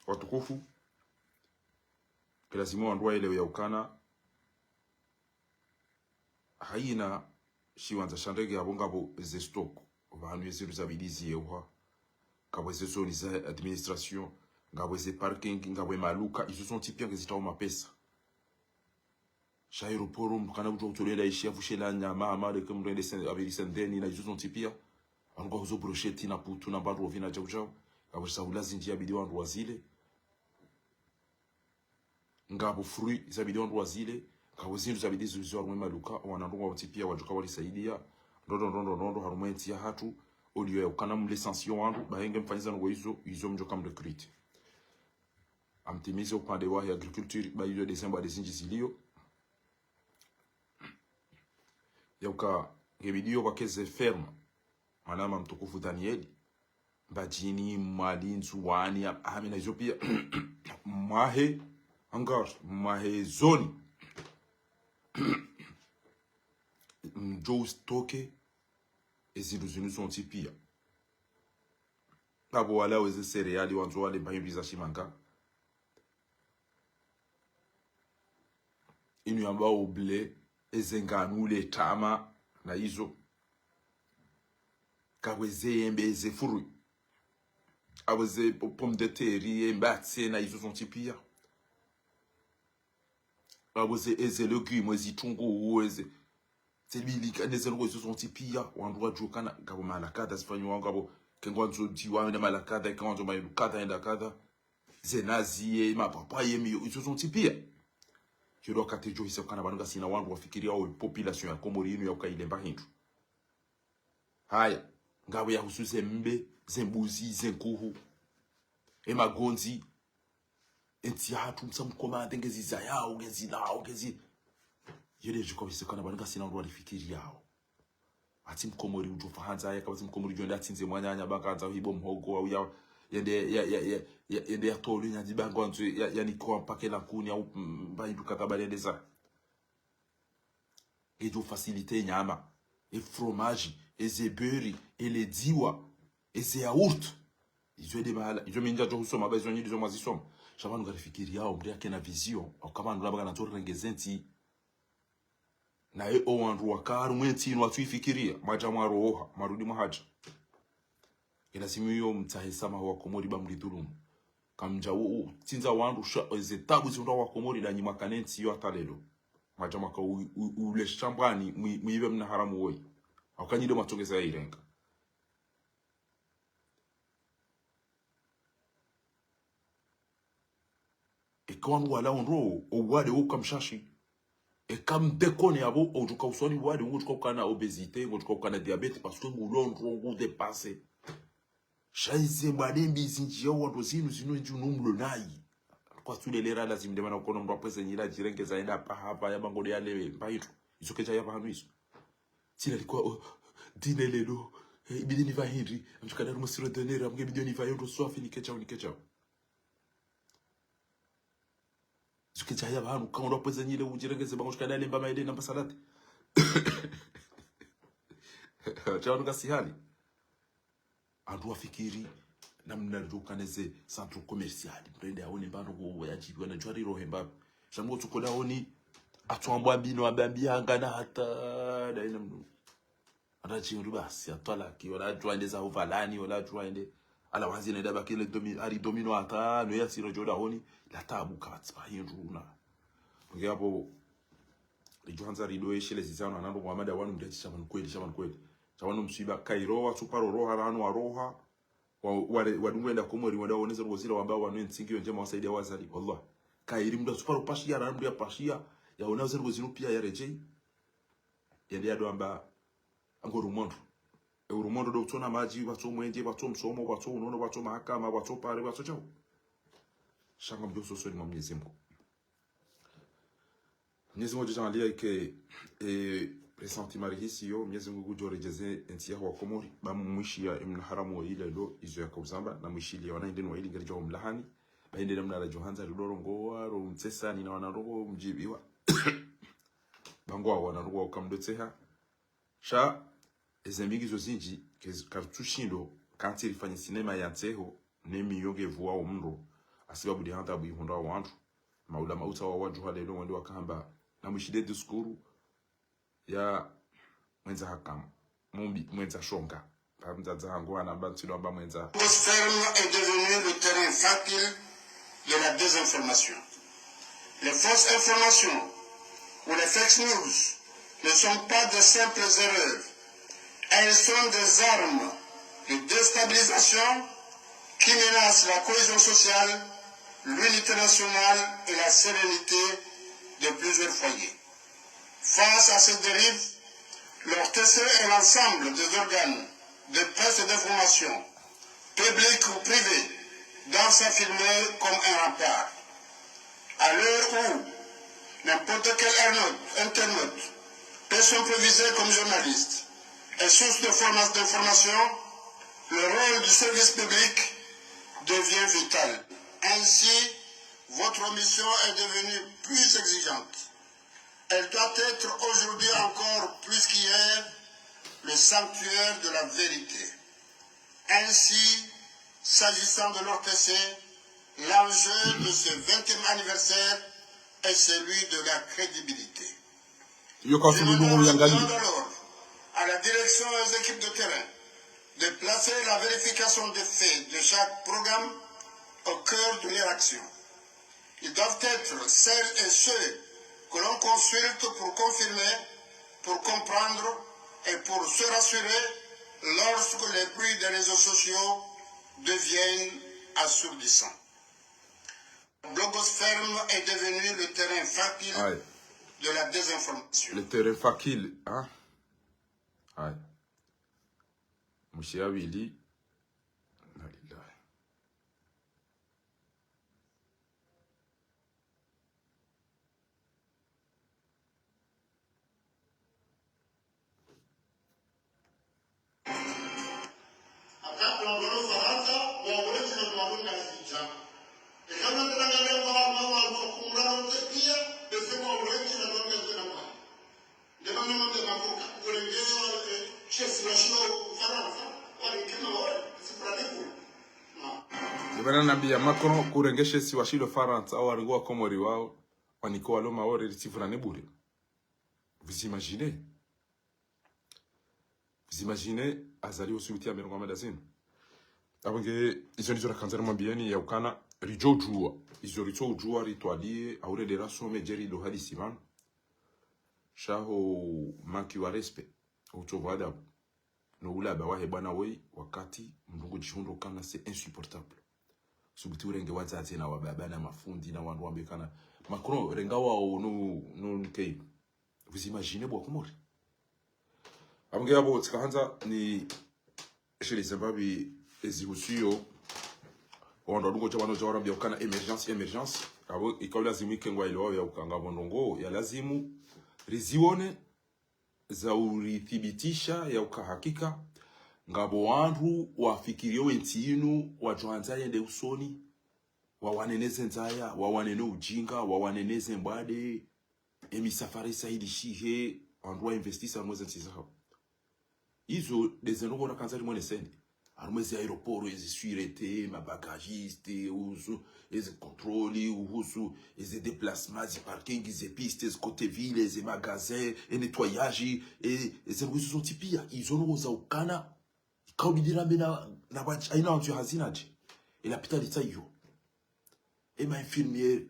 watukufu lazima andwa ile ya ukana haina shiwanza shandege abongabo ze stock abantu yeziru zabidizi yewa kabwe ze zone za administration ngabwe ze parking ngabwe maluka izo sont tipia ngezitawo mapesa shairo porum kana kuto kutolela ishia fushela nyama amale kumrende sen abiri sendeni na izo sont tipia ango zo brochette na putu na bantu ovina chao kabwe saula zinjia bidi wandu wazile ngabo fruit zabidi wandu wazile kawazindu zabidi zuzo rumwe maluka wanandungwa watipia wajuka walisaidia ndondo harumenti ya hatu olio ya ukana mlesansiyo wandu bahenge mfanyiza ngo izo mjoka mrecruit amtimize upande wa agriculture ba hiyo Desemba desinji zilio yauka ngebidio kwa keze ferme manama mtukufu Daniel bajini malinzu wani amina hizo pia mahe angar mahe zone mjo stoke ezilu sont tipia abo wala weze cereali wanzo wale bayimbiza shimanga inu ambao ble ezenganu le tama na hizo kaweze embe eze furu aweze pomme de terre embatse na hizo zontipia aweze eze legume ezitungu eze zelibili kaneze ngo hizo zontipia wandwa jukana kabo malakada zifanywa ngabo kengwanzo diwa na malakada kengwanzo malukada enda kada zenazi mapapa yemi hizo zontipia kiro katejo hisa kana banunga sina wandu wafikiria au population ya Komori inu ya ukailemba hindu haya ngawe ya husuze mbe zembuzi zenkuhu emagonzi enti hatu msamkomande ngezi zayao ngezi lao ngezi yele jiko hisa kana banunga sina wandu wafikiria yao ati mkomori ujofa hanza ya kabazi mkomori jonda atinze mwanyanya bakanza hibo mhogo au ya yende ya tolu nya dibango antu ya ni ko paquet la kuni au ba idu katabale deza et do faciliter nyama et fromage et zeberi et les diwa et c'est yaourt izo de mala izo minja jo husoma ba izo nyi izo mazisoma shabanu garifikiria au mdia kena vision au kama ndulaba na tori ngezenti na e o wandu wakaru mwenti inu atuifikiria majamwa roha marudi mahaja ilasimu yo mtahesama wa Komori ba mlidhulumu kamja tinza wandu zetabu zunda wa Komori da nyima kanenti yo atalelo majama ka ule shambani muibe mna haramu woi akanyide matongeza ya irenga ekwan wala onro o wade o kamshashi e kam dekone abo o juka usoni wade ngo juka kana obésité ngo juka kana diabète parce que ngulon rongo dépasser shaize mwadembi zinjia wando zinu njunumlo nayi kwa tule lera lazim de mana kono mbapo senyira jirenge zaenda pa hapa ya bango ya lewe mbaito isokeja ya bahanu iso tila likuwa dine lelo ibidi ni va Henry amchukana rumusiro denera mge bidi ni va yondo swafi ni kecha isokeja ya bahanu kama mbapo senyira ujirenge zebango shukana lemba maide na pasalate chawa nuka sihali andu wafikiri namna rukaneze centre commercial mpende aone mbano go yajibiwa na jwari rohemba shango tukola oni atwambwa bino abambia ngana hata daina mnu atachiru basi atwala ki wala twende za uvalani wala twende ala wazi na daba kile domino hata no yasiro joda oni la tabu katspa hinduna ngapo lijohanza rido shele zizana nando Muhammad wanu mdechi shaman kweli chawano msiba kairo wa suparo roha rano wa roha wadungwenda Komori wadaoneza rozira ambao wanentsingio njema wasaidia wazali wallah kairi mda suparo pashia randu ya pashia ya onazo rozino pia ya rejei yende ado amba angorumondo urumondo do tona maji bato mwende bato msomo bato unono bato mahakama bato pare bato chao shanga mbio soso ni Mwenyezi Mungu. Mwenyezi Mungu jalia ke presenti marihisi yo Mwenyezi Mungu jorejeze entia wa Komori ba mwishia imna haramu wa ile lo izo ya kauzamba na mwishili wanaende no ile ngalijo mlahani baende namna la Johanza ridorongo ro mtsesa ni na wanarogo mjibiwa bango wanarogo ukamdotseha sha ezembigi zo zinji kartushindo kanti rifanye sinema ya nteho nemi yoge vuwa omndo asibabu di hanta buihunda wa wantu maula mauta wa waju halelo wende wakamba na mwishide diskuru ya mwenza hakam mumbi mwenza shonga mzaza hangu anabantilo amba mwenza ferme est devenu le terrain facile de la désinformation. Les fausses informations ou les fake news ne sont pas de simples erreurs. Elles sont des armes de déstabilisation qui menacent la cohésion sociale, l'unité nationale et la sérénité de plusieurs foyers. Face à cette dérive, l'ORTC et l'ensemble des organes de presse et d'information, publics ou privés, doivent s'affirmer comme un rempart. À l'heure où n'importe quel internaute peut s'improviser comme journaliste et source de d'information, le rôle du service public devient vital. Ainsi, votre mission est devenue plus exigeante. Elle doit être aujourd'hui encore plus qu'hier le sanctuaire de la vérité. Ainsi, s'agissant de l'ORTC, l'enjeu de ce 20e anniversaire est celui de la crédibilité. Demandons alors à la direction et aux équipes de terrain de placer la vérification des faits de chaque programme au cœur de leur action. Ils doivent être celles et ceux que l'on consulte pour confirmer, pour comprendre et pour se rassurer lorsque les bruits des réseaux sociaux deviennent assourdissants. La blogosphère est devenu le terrain facile de la désinformation. Le terrain facile, hein? Aïe. Monsieur Abili. Nabia Macron kurengeshe si washilo Faransa au alikuwa komori wao wanikuwa loma wao risifuna nebure. Vous imaginez azali usubitia merongo madazini. Abonge izo nizo rakanzana mambiani ya ukana rijo jua. Izo rijo jua ritwalie aure de raso mejeri do hadisi man. Shaho maki wa respect. Utovada no ula bawahe bwana wei wakati mndungu jishundo kana c'est insupportable. Subuti urenge wazazi na wababa na mafundi na wandu wambekana Macron rengawa no nkei. Vous imaginez bwa kumori. Abonge abo tsikahanza ni chez les Zimbabwe ezigusiyo ondo dungo chabano chawara bya ukana emergence abo ikaula zimike ngwa ile wao ya ukanga bondongo ya lazimu rizione za urithibitisha ya ukahakika ngabo wandu wafikirio wentinu wajoanza yende usoni wawaneneze nzaya wawanene ujinga wawaneneze mbade emisafari saidi shihe wandu investisa mweze nsiza hao izo dezenongo na kanzari mwene sendi arumezi aeroporo ezi suirete mabagagiste uzu ezi contrôle uzu ezi déplacements ezi parking ezi pistes ezi côté ville ezi magasins e nettoyage ezi nguzo zontipia izo no za ukana kaubidira mbena na wachi aina wantu hazinaje ilapita litayo ma infirmière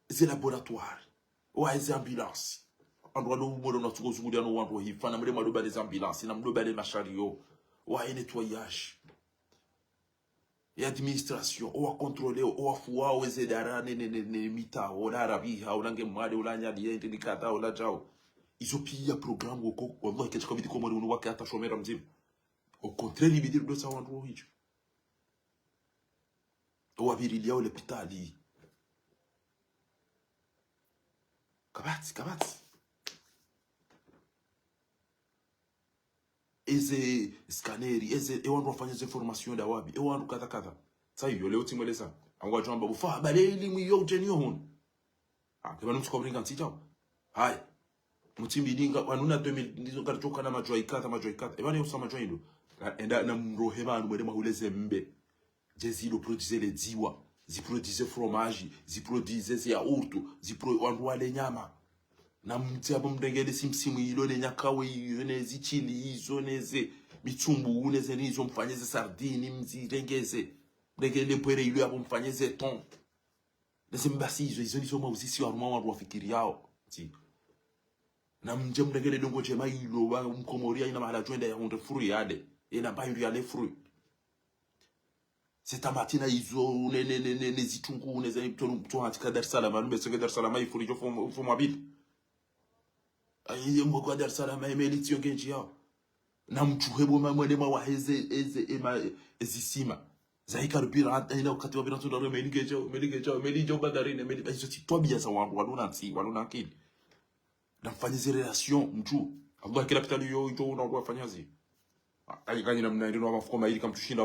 ezi laboratoire wa ezi ambulance andwa no moro na tuko zugudia no wantu hifana mle madoba des ambulances na mdoba des machario wa nettoyage et administration o contrôler o fuwa o zedara ne mita o la rabi ha o lange mwade o la nyadi yende dikata o la jao isopia programme ko wallahi katika komiti ko mori wake hata shomera mzima au contraire bidir do sa wantu hicho o abirilia o l'hôpital kabati eze scaneri eze ewandu wafanya information da wabi ewandu kadha sasa hiyo leo timweleza angwa jamba bufa baleli mwiyo ujenio hon kama mtukobringa ntijao hai mutimbidinga wanuna 2000 ndizo katoka na majwa ikata ebane usama majwa indo enda na mrohema anu mwede mahuleze mbe jezilo produire les diwa zi produire fromage zi produire yaourt wandu wale nyama na mtiabo mdengele simsimu ilo le nyakawe yonezi chili izo neze mitumbu uneze nizo mfanyeze sardini mzirengeze mdengele pwere ilo yabo mfanyeze ton neze mbasi izo nizo mauzisi wa ruma wandu wafikiri yao na mje mdengele dongo jema ilo wa mkomoria ina mahala joenda ya hunde furu yade ina bayu ya le furu c'est amatina izo ne zitungu neze mtu hatika Dar es Salaam anumbe senge Dar es Salaam ifuri jo fo mabili ayi mko Dar es Salaam emeliti yongenji yao na mchuhebo mwene mawaheze ezisima zaikarbira ina wakati wa binatu ndo meligejo badarine meligejo titwabia za wangu waluna akili na mfanyize relation mtu Allah kila pitali yo ito unakuwa fanyazi ayi kanyi na mnaendo wa mafukoma ili kamtushinda